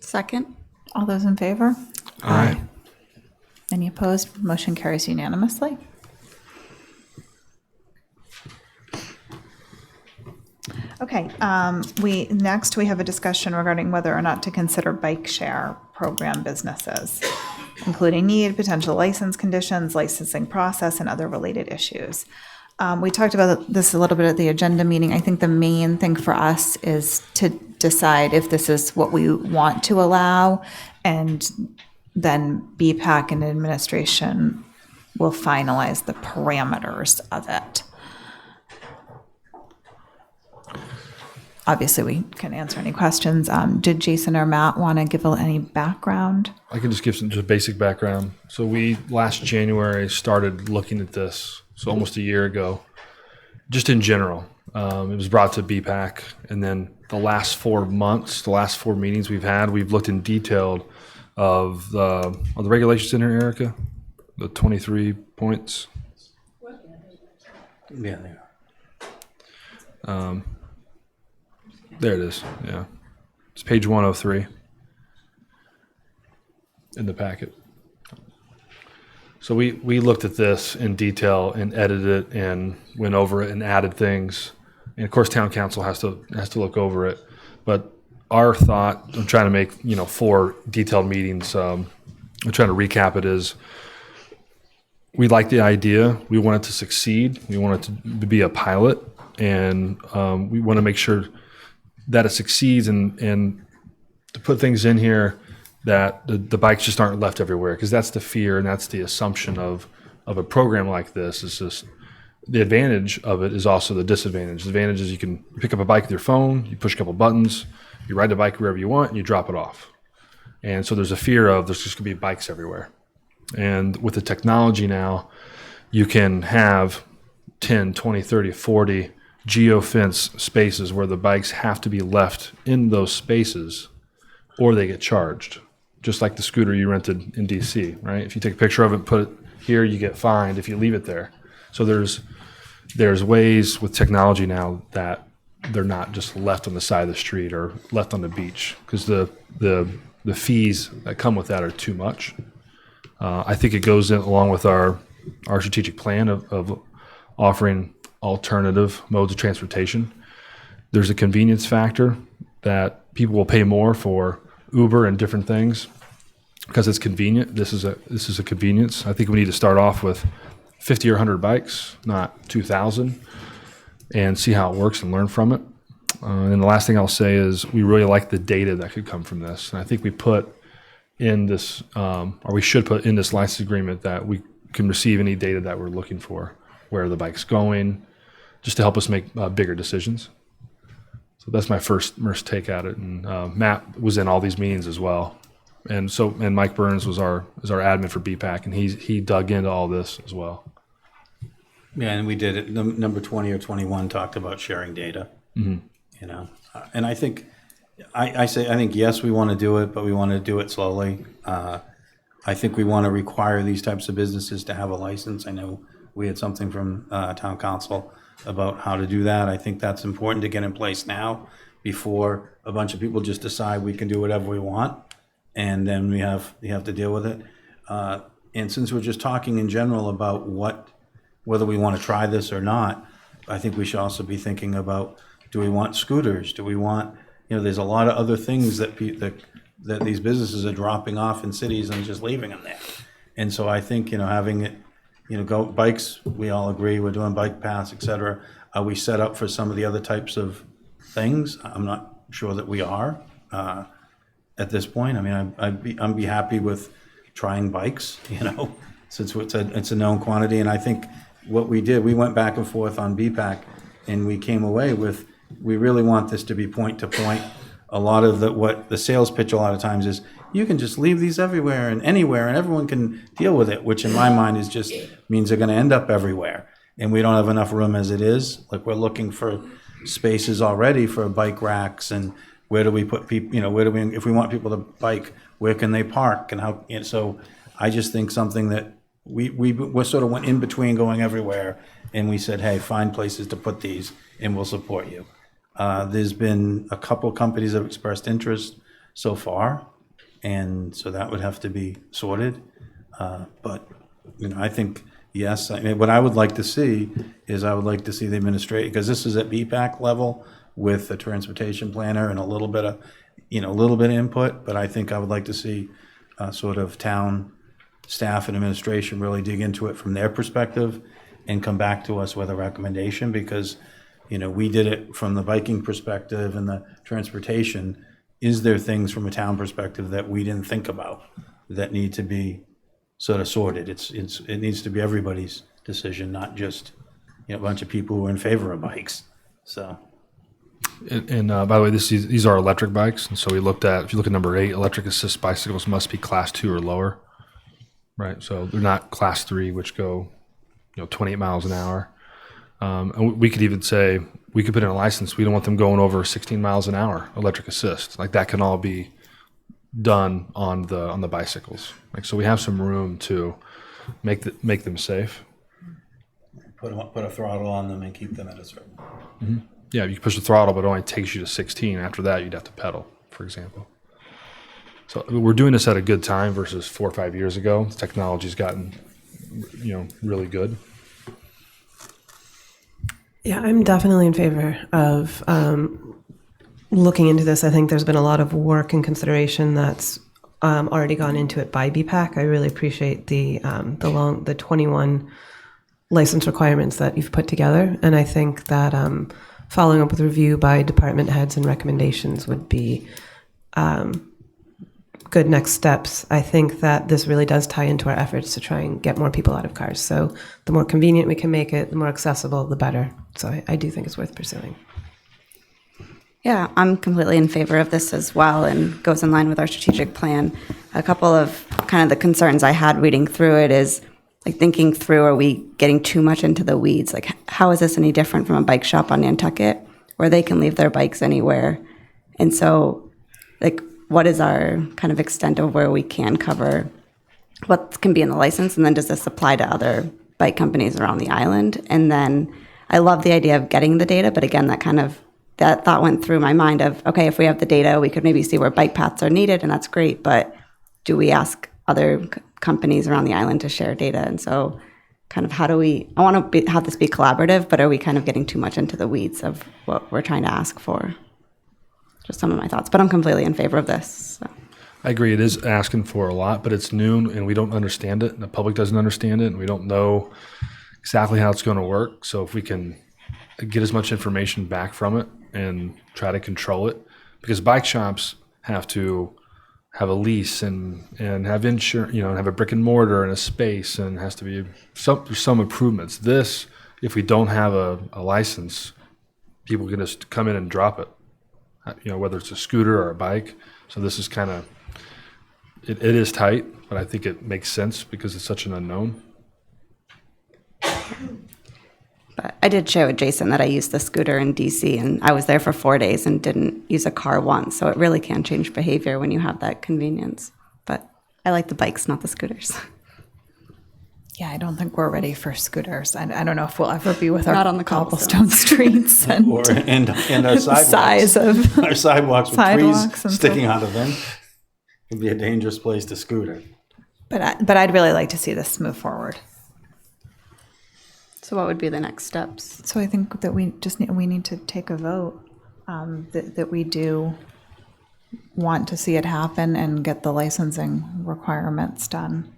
Speaker 7: Second.
Speaker 2: All those in favor?
Speaker 3: Aye.
Speaker 2: Any opposed? Motion carries unanimously. Okay, next we have a discussion regarding whether or not to consider bike share program businesses, including need, potential license conditions, licensing process, and other related issues. We talked about this a little bit at the agenda meeting. I think the main thing for us is to decide if this is what we want to allow, and then BPAC and administration will finalize the parameters of it. Obviously, we can answer any questions. Did Jason or Matt want to give any background?
Speaker 3: I can just give some just basic background. So we last January started looking at this, so almost a year ago, just in general. It was brought to BPAC, and then the last 4 months, the last 4 meetings we've had, we've looked in detail of the regulations in here, Erica, the 23 points.
Speaker 5: Yeah, they are.
Speaker 3: There it is. Yeah, it's page 103 in the packet. So we looked at this in detail and edited it and went over it and added things. And of course, town council has to look over it. But our thought, I'm trying to make 4 detailed meetings. I'm trying to recap it. Is we like the idea. We want it to succeed. We want it to be a pilot, and we want to make sure that it succeeds and to put things in here that the bikes just aren't left everywhere, because that's the fear and that's the assumption of a program like this. Is just the advantage of it is also the disadvantage. The advantage is you can pick up a bike with your phone, you push a couple buttons, you ride the bike wherever you want, and you drop it off. And so there's a fear of there's just going to be bikes everywhere. And with the technology now, you can have 10, 20, 30, 40 geofence spaces where the bikes have to be left in those spaces or they get charged, just like the scooter you rented in DC, right? If you take a picture of it, put it here, you get fined if you leave it there. So there's ways with technology now that they're not just left on the side of the street or left on the beach, because the fees that come with that are too much. I think it goes in along with our strategic plan of offering alternative modes of transportation. There's a convenience factor that people will pay more for Uber and different things because it's convenient. This is a convenience. I think we need to start off with 50 or 100 bikes, not 2,000, and see how it works and learn from it. And the last thing I'll say is we really like the data that could come from this. And I think we put in this, or we should put in this license agreement that we can receive any data that we're looking for, where the bike's going, just to help us make bigger decisions. So that's my first take at it. And Matt was in all these meetings as well. And Mike Burns is our admin for BPAC, and he dug into all this as well.
Speaker 5: Yeah, and we did it. Number 20 or 21 talked about sharing data.
Speaker 3: Mm-hmm.
Speaker 5: And I think I think yes, we want to do it, but we want to do it slowly. I think we want to require these types of businesses to have a license. I know we had something from town council about how to do that. I think that's important to get in place now before a bunch of people just decide we can do whatever we want, and then we have to deal with it. And since we're just talking in general about whether we want to try this or not, I think we should also be thinking about, do we want scooters? Do we want, there's a lot of other things that these businesses are dropping off in cities and just leaving them there. And so I think, having it, go bikes, we all agree, we're doing bike paths, et cetera. Are we set up for some of the other types of things? I'm not sure that we are at this point. I mean, I'd be happy with trying bikes, since it's a known quantity. And I think what we did, we went back and forth on BPAC, and we came away with, we really want this to be point to point. A lot of what the sales pitch a lot of times is, you can just leave these everywhere and anywhere, and everyone can deal with it, which in my mind is just means they're gonna end up everywhere. And we don't have enough room as it is. Like, we're looking for spaces already for bike racks, and where do we put people, where do we, if we want people to bike, where can they park, and how, and so I just think something that we sort of went in between going everywhere, and we said, hey, find places to put these, and we'll support you. There's been a couple companies that have expressed interest so far, and so that would have to be sorted. But, I think, yes, what I would like to see is I would like to see the administration, because this is at BPAC level with a transportation planner and a little bit of input, but I think I would like to see sort of town staff and administration really dig into it from their perspective and come back to us with a recommendation, because, we did it from the biking perspective and the transportation. Is there things from a town perspective that we didn't think about that need to be sort of sorted? It needs to be everybody's decision, not just a bunch of people who are in favor of bikes. So,
Speaker 3: and by the way, these are electric bikes, and so we looked at, if you look at number 8, electric assist bicycles must be class 2 or lower, right? So they're not class 3, which go 28 miles an hour. And we could even say, we could put in a license, we don't want them going over 16 miles an hour, electric assist. Like, that can all be done on the bicycles. Like, so we have some room to make them safe.
Speaker 5: put a throttle on them and keep them at a certain.
Speaker 3: Mm-hmm. Yeah, you can push the throttle, but it only takes you to 16. After that, you'd have to pedal, for example. So we're doing this at a good time versus 4 or 5 years ago. Technology's gotten, really good.
Speaker 6: Yeah, I'm definitely in favor of looking into this. I think there's been a lot of work and consideration that's already gone into it by BPAC. I really appreciate the 21 license requirements that you've put together, and I think that following up with review by department heads and recommendations would be good next steps. I think that this really does tie into our efforts to try and get more people out of cars. So the more convenient we can make it, the more accessible, the better. So I do think it's worth pursuing.
Speaker 7: Yeah, I'm completely in favor of this as well, and goes in line with our strategic plan. A couple of kind of the concerns I had reading through it is, like, thinking through, are we getting too much into the weeds? Like, how is this any different from a bike shop on Nantucket where they can leave their bikes anywhere? And so, like, what is our kind of extent of where we can cover what can be in the license? And then does this apply to other bike companies around the island? And then I love the idea of getting the data, but again, that thought went through my mind of, okay, if we have the data, we could maybe see where bike paths are needed, and that's great, but do we ask other companies around the island to share data? And so kind of I want to have this be collaborative, but are we kind of getting too much into the weeds of what we're trying to ask for? Just some of my thoughts, but I'm completely in favor of this. So.
Speaker 3: I agree. It is asking for a lot, but it's new and we don't understand it, and the public doesn't understand it, and we don't know exactly how it's going to work. So if we can get as much information back from it and try to control it, because bike shops have to have a lease and have insurance, and have a brick and mortar and a space, and has to be some improvements. This, if we don't have a license, people can just come in and drop it, whether it's a scooter or a bike. So this is kind of, it is tight, but I think it makes sense because it's such an unknown.
Speaker 7: But I did share with Jason that I used the scooter in DC, and I was there for 4 days and didn't use a car once. So it really can change behavior when you have that convenience. But I like the bikes, not the scooters.
Speaker 2: Yeah, I don't think we're ready for scooters. I don't know if we'll ever be with our
Speaker 7: Not on the
Speaker 2: cobblestone streets and
Speaker 5: and our sidewalks.
Speaker 2: Size of
Speaker 5: our sidewalks with
Speaker 2: sidewalks
Speaker 5: trees
Speaker 2: and
Speaker 5: sticking
Speaker 2: stuff.
Speaker 5: out of them. It'd be a dangerous place to scooter.
Speaker 2: But I'd really like to see this move forward.
Speaker 7: So what would be the next steps?
Speaker 2: So I think that we need to take a vote that we do want to see it happen and get the licensing requirements done.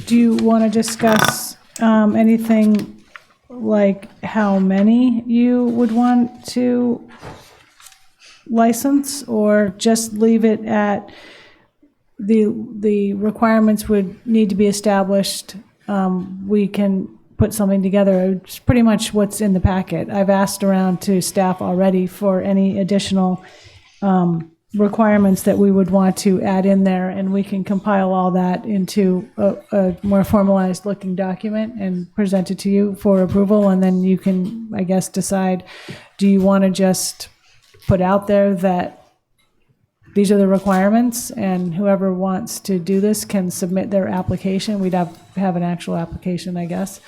Speaker 4: Do you want to discuss anything like how many you would want to license, or just leave it at the requirements would need to be established we can put something together. It's pretty much what's in the packet. I've asked around to staff already for any additional requirements that we would want to add in there, and we can compile all that into a more formalized looking document and present it to you for approval, and then you can, I guess, decide, do you want to just put out there that these are the requirements, and whoever wants to do this can submit their application. We'd have an actual application, I guess.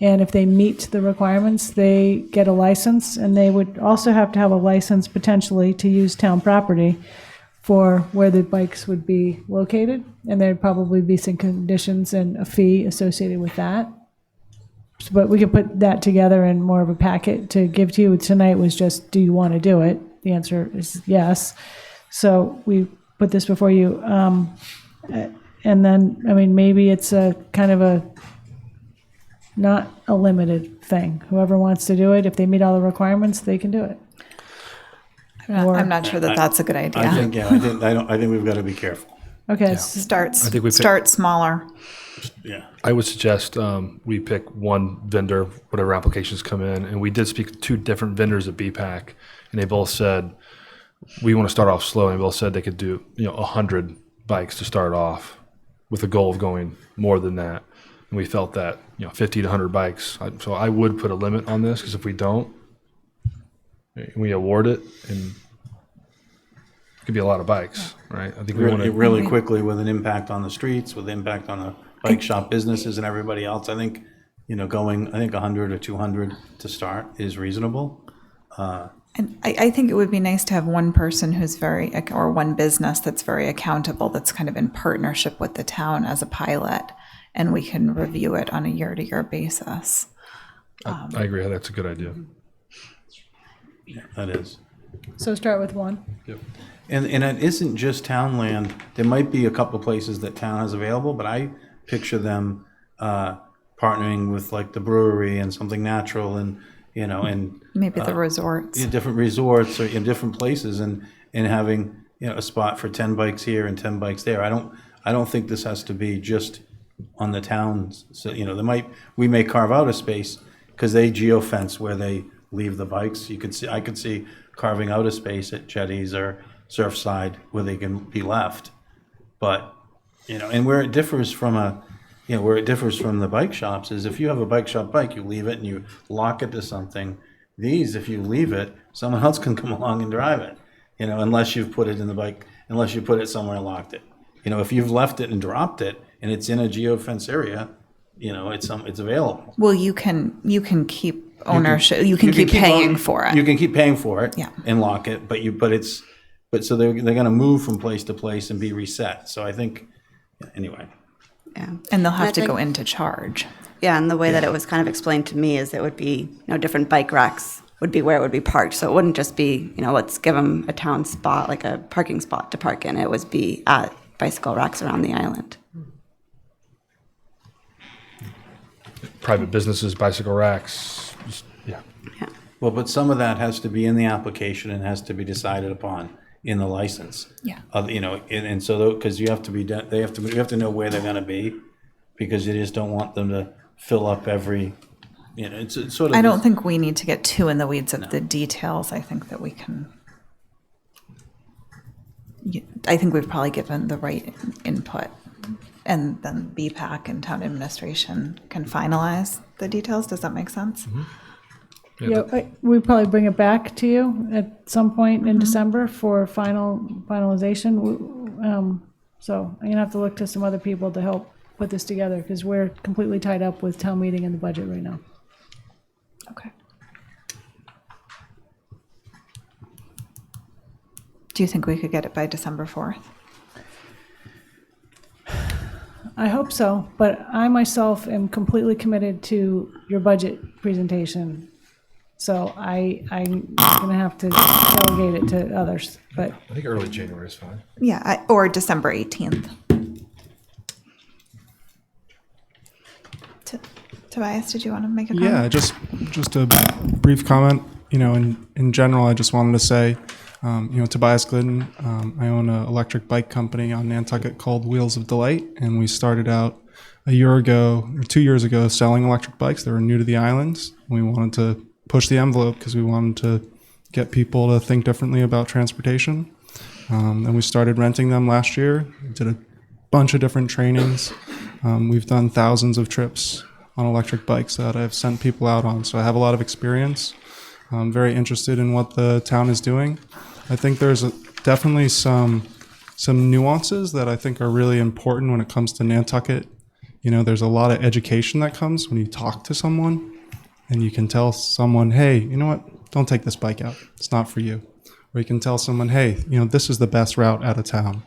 Speaker 4: And if they meet the requirements, they get a license, and they would also have to have a license potentially to use town property for where the bikes would be located. And there'd probably be some conditions and a fee associated with that. But we could put that together in more of a packet to give to you. Tonight was just, do you want to do it? The answer is yes. So we put this before you. And then, I mean, maybe it's a kind of a, not a limited thing. Whoever wants to do it, if they meet all the requirements, they can do it.
Speaker 2: I'm not sure that that's a good idea.
Speaker 5: I think we've got to be careful.
Speaker 4: Okay.
Speaker 2: Start
Speaker 3: start
Speaker 2: smaller.
Speaker 5: Yeah.
Speaker 3: I would suggest we pick one vendor, whatever applications come in, and we did speak to 2 different vendors at BPAC, and they both said, we want to start off slow, and they both said they could do 100 bikes to start off with a goal of going more than that. And we felt that 50 to 100 bikes. So I would put a limit on this, because if we don't, we award it, and it could be a lot of bikes, right? I think we want to
Speaker 5: really quickly, with an impact on the streets, with impact on the bike shop businesses and everybody else. I think going 100 or 200 to start is reasonable.
Speaker 2: And I think it would be nice to have one person who's or one business that's very accountable, that's kind of in partnership with the town as a pilot, and we can review it on a year-to-year basis.
Speaker 3: I agree. That's a good idea.
Speaker 5: Yeah, that is.
Speaker 4: So start with one.
Speaker 3: Yep.
Speaker 5: And it isn't just town land. There might be a couple places that town has available, but I picture them partnering with like the brewery and something natural, and and
Speaker 2: maybe the resorts,
Speaker 5: different resorts, or in different places, and having a spot for 10 bikes here and 10 bikes there. I don't think this has to be just on the towns. So we may carve out a space, because they geofence where they leave the bikes. I could see carving out a space at Jetties or Surfside where they can be left. But and where it differs from the bike shops is, if you have a bike shop bike, you leave it and you lock it to something. These, if you leave it, someone else can come along and drive it. Unless you've put it in the bike, unless you put it somewhere and locked it. If you've left it and dropped it and it's in a geofence area, it's available.
Speaker 2: Well, you can keep ownership. You can keep paying for it.
Speaker 5: You can keep paying for it,
Speaker 2: yeah,
Speaker 5: and lock it. But so they're going to move from place to place and be reset. So I think, anyway.
Speaker 7: Yeah.
Speaker 2: And they'll have to go into charge.
Speaker 7: Yeah, and the way that it was kind of explained to me is it would be, different bike racks would be where it would be parked. So it wouldn't just be, let's give them a town spot, like a parking spot to park in. It would be at bicycle racks around the island.
Speaker 3: Private businesses, bicycle racks, yeah.
Speaker 5: Well, but some of that has to be in the application and has to be decided upon in the license.
Speaker 2: Yeah.
Speaker 5: And so because you have to know where they're going to be, because you just don't want them to fill up every. It's sort of.
Speaker 2: I don't think we need to get too in the weeds of the details. I think that we can. I think we've probably given the right input, and then BPAC and town administration can finalize the details. Does that make sense?
Speaker 3: Mm-hmm.
Speaker 4: We probably bring it back to you at some point in December for finalization. So I'm gonna have to look to some other people to help put this together, because we're completely tied up with town meeting and the budget right now.
Speaker 2: Okay. Do you think we could get it by December 4th?
Speaker 4: I hope so, but I myself am completely committed to your budget presentation. So I'm going to have to delegate it to others. But
Speaker 3: I think early January is fine.
Speaker 2: Yeah, or December 18th. Tobias, did you want to make a comment?
Speaker 20: Yeah, just a brief comment. In general, I just wanted to say, Tobias Glidden, I own an electric bike company on Nantucket called Wheels of Delight, and we started out a year ago or 2 years ago selling electric bikes. They were new to the islands. We wanted to push the envelope because we wanted to get people to think differently about transportation. And we started renting them last year. We did a bunch of different trainings. We've done thousands of trips on electric bikes that I've sent people out on. So I have a lot of experience. I'm very interested in what the town is doing. I think there's definitely some nuances that I think are really important when it comes to Nantucket. You know, there's a lot of education that comes when you talk to someone and you can tell someone, hey, you know what, don't take this bike out. It's not for you. Or you can tell someone, hey, you know, this is the best route out of town.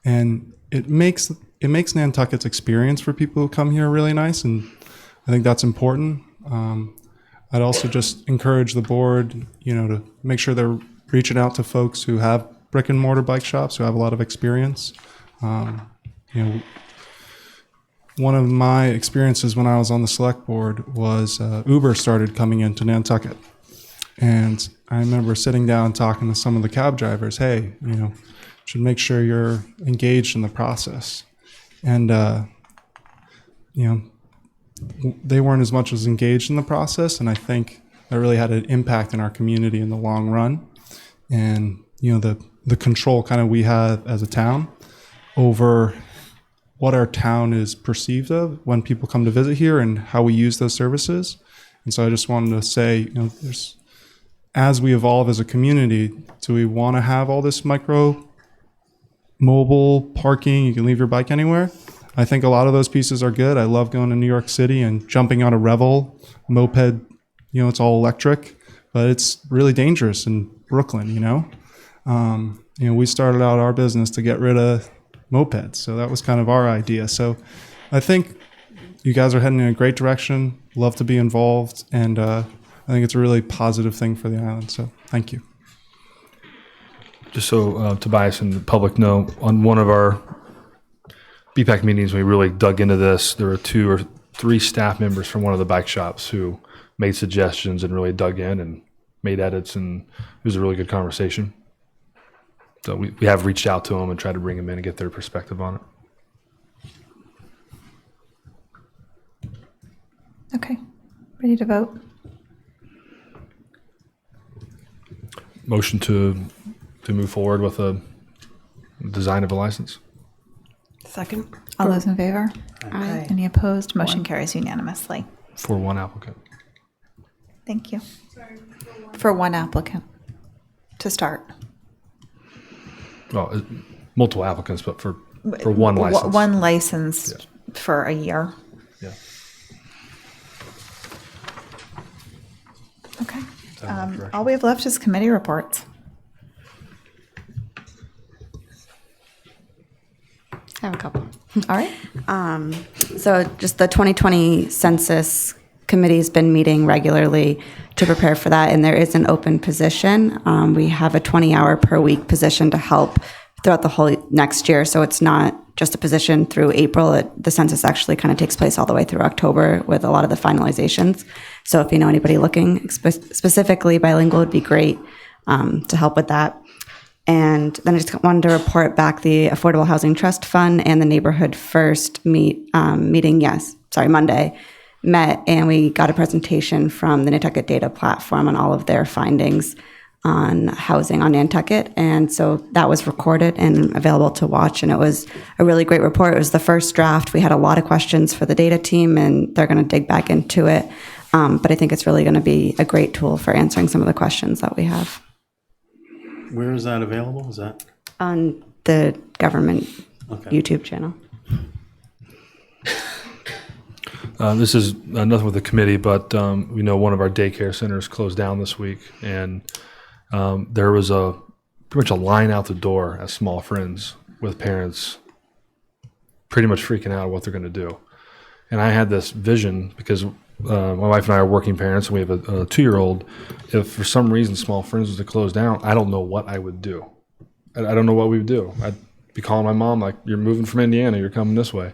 Speaker 20: And it makes Nantucket's experience for people who come here really nice, and I think that's important. I'd also just encourage the board, you know, to make sure they're reaching out to folks who have brick and mortar bike shops, who have a lot of experience. You know, one of my experiences when I was on the select board was Uber started coming into Nantucket. And I remember sitting down talking to some of the cab drivers, hey, you know, should make sure you're engaged in the process. And, you know, they weren't as much as engaged in the process, and I think that really had an impact in our community in the long run. And, you know, the control kind of we have as a town over what our town is perceived of when people come to visit here and how we use those services. And so I just wanted to say, you know, as we evolve as a community, do we want to have all this micro mobile parking? You can leave your bike anywhere. I think a lot of those pieces are good. I love going to New York City and jumping on a Revel moped. You know, it's all electric, but it's really dangerous in Brooklyn, you know? You know, we started out our business to get rid of mopeds, so that was kind of our idea. So I think you guys are heading in a great direction. Love to be involved, and I think it's a really positive thing for the island, so thank you.
Speaker 3: Just so Tobias and the public know, on one of our BPAC meetings, we really dug into this. There were 2 or 3 staff members from one of the bike shops who made suggestions and really dug in and made edits, and it was a really good conversation. So we have reached out to them and tried to bring them in and get their perspective on it.
Speaker 2: Okay, ready to vote?
Speaker 3: Motion to move forward with a design of a license.
Speaker 6: Second.
Speaker 2: All those in favor?
Speaker 7: Aye.
Speaker 2: Any opposed? Motion carries unanimously.
Speaker 3: For one applicant.
Speaker 2: Thank you. For one applicant to start.
Speaker 3: Well, multiple applicants, but for one license.
Speaker 2: One license for a year.
Speaker 3: Yeah.
Speaker 2: Okay. All we have left is committee reports.
Speaker 7: I have a couple.
Speaker 2: All right.
Speaker 7: So just the 2020 Census Committee's been meeting regularly to prepare for that, and there is an open position. We have a 20-hour per week position to help throughout the whole next year, so it's not just a position through April. The census actually kind of takes place all the way through October with a lot of the finalizations. So if you know anybody looking specifically bilingual, would be great to help with that. And then I just wanted to report back the Affordable Housing Trust Fund and the Neighborhood First meeting, Monday, met, and we got a presentation from the Nantucket Data Platform on all of their findings on housing on Nantucket. And so that was recorded and available to watch, and it was a really great report. It was the first draft. We had a lot of questions for the data team, and they're going to dig back into it. But I think it's really going to be a great tool for answering some of the questions that we have.
Speaker 5: Where is that available? Is that
Speaker 7: On the government YouTube channel.
Speaker 3: This is nothing with the committee, but we know one of our daycare centers closed down this week, and there was pretty much a line out the door at Small Friends with parents pretty much freaking out what they're going to do. And I had this vision because my wife and I are working parents, and we have a 2-year-old. If for some reason Small Friends was to close down, I don't know what I would do. I don't know what we would do. I'd be calling my mom like, "You're moving from Indiana, you're coming this way."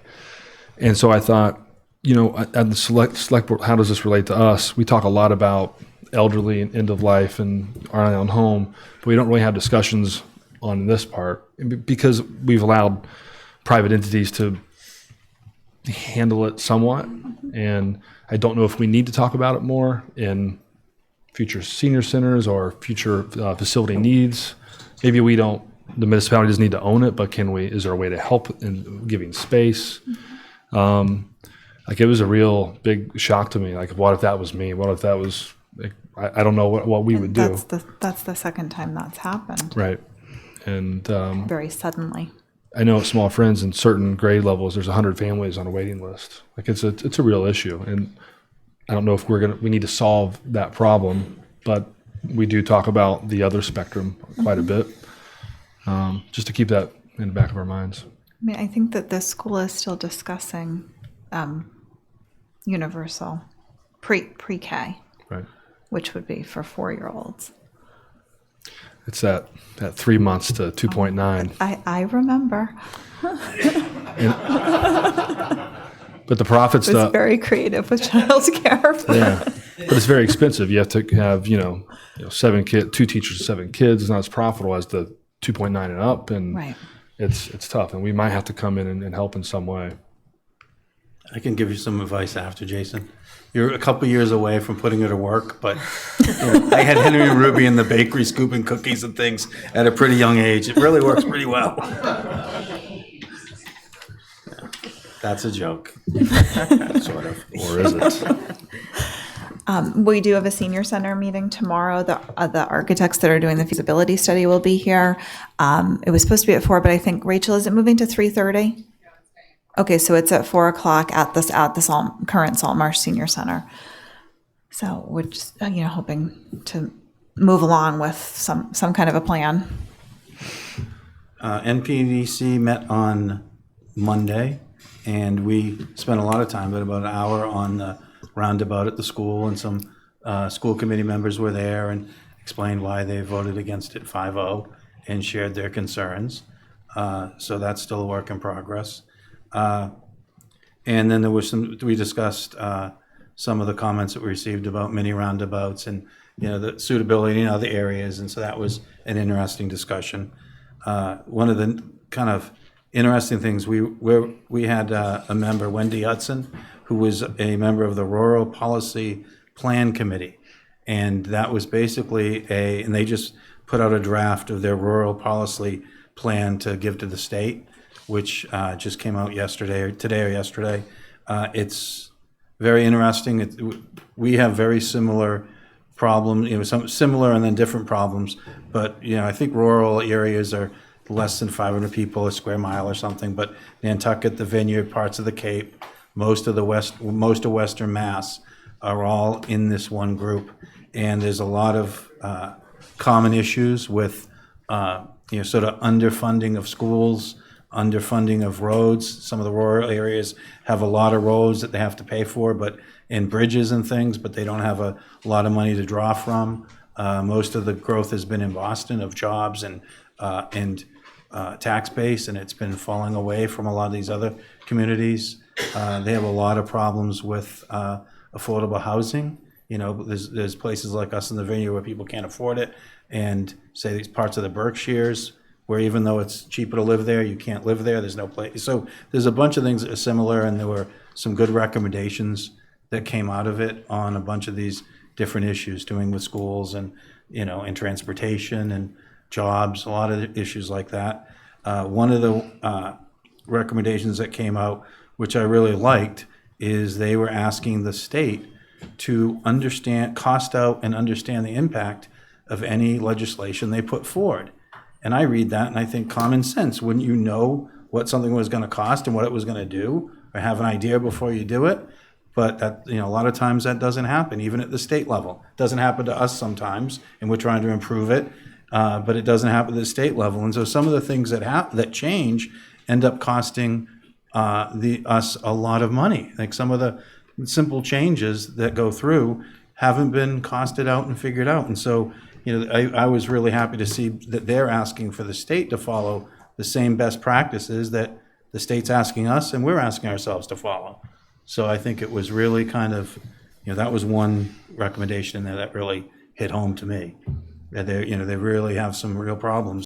Speaker 3: And so I thought, you know, at the select board, how does this relate to us? We talk a lot about elderly and end of life and our own home, but we don't really have discussions on this part because we've allowed private entities to handle it somewhat. And I don't know if we need to talk about it more in future senior centers or future facility needs. Maybe we don't, the municipality doesn't need to own it, but is there a way to help in giving space? Like, it was a real big shock to me. Like, what if that was me? What if that was, like, I don't know what we would do.
Speaker 2: That's the second time that's happened.
Speaker 3: Right. And
Speaker 2: Very suddenly.
Speaker 3: I know at Small Friends in certain grade levels, there's 100 families on a waiting list. Like, it's a real issue. And I don't know if we need to solve that problem, but we do talk about the other spectrum quite a bit, just to keep that in the back of our minds.
Speaker 2: I mean, I think that the school is still discussing universal pre-K,
Speaker 3: right,
Speaker 2: which would be for 4-year-olds.
Speaker 3: It's that 3 months to 2.9.
Speaker 2: I remember.
Speaker 3: But the profit
Speaker 2: It's
Speaker 3: stuff.
Speaker 2: very creative with childcare.
Speaker 3: Yeah, but it's very expensive. You have to have 2 teachers, 7 kids. It's not as profitable as the 2.9 and up, and
Speaker 2: Right.
Speaker 3: it's tough. And we might have to come in and help in some way.
Speaker 5: I can give you some advice after, Jason. You're a couple years away from putting her to work, but I had Henry and Ruby in the bakery scooping cookies and things at a pretty young age. It really works pretty well. That's a joke, sort of.
Speaker 3: Or is it?
Speaker 2: We do have a senior center meeting tomorrow. The architects that are doing the feasibility study will be here. It was supposed to be at 4, but I think, Rachel, is it moving to 3:30? Okay, so it's at 4:00 at the current Salt Marsh Senior Center. So we're just hoping to move along with some kind of a plan.
Speaker 5: NPDC met on Monday, and we spent a lot of time, about an hour, on the roundabout at the school, and some school committee members were there and explained why they voted against it 5-0 and shared their concerns. So that's still a work in progress. And then we discussed some of the comments that we received about mini roundabouts and the suitability in other areas, and so that was an interesting discussion. One of the kind of interesting things, we had a member, Wendy Hudson, who was a member of the Rural Policy Plan Committee, and that was basically and they just put out a draft of their rural policy plan to give to the state, which just came out today or yesterday. It's very interesting. We have very similar problems, some similar and then different problems, but I think rural areas are less than 500 people a square mile or something, but Nantucket, the Vineyard, parts of the Cape, most of Western Mass are all in this one group, and there's a lot of common issues with sort of underfunding of schools, underfunding of roads. Some of the rural areas have a lot of roads that they have to pay for, and bridges and things, but they don't have a lot of money to draw from. Most of the growth has been in Boston of jobs and tax base, and it's been falling away from a lot of these other communities. They have a lot of problems with affordable housing. There's places like us in the Vineyard where people can't afford it, and say these parts of the Berkshires where even though it's cheaper to live there, you can't live there. There's no place. So there's a bunch of things that are similar, and there were some good recommendations that came out of it on a bunch of these different issues, doing with schools and and transportation and jobs, a lot of issues like that. One of the recommendations that came out, which I really liked, is they were asking the state to cost out and understand the impact of any legislation they put forward. And I read that and I think, common sense. Wouldn't you know what something was going to cost and what it was going to do, or have an idea before you do it? But that, a lot of times that doesn't happen, even at the state level. It doesn't happen to us sometimes, and we're trying to improve it, but it doesn't happen at the state level. And so some of the things that change end up costing us a lot of money. Like some of the simple changes that go through haven't been costed out and figured out. And so, I was really happy to see that they're asking for the state to follow the same best practices that the state's asking us and we're asking ourselves to follow. So I think it was really kind of, that was one recommendation in there that really hit home to me. That they really have some real problems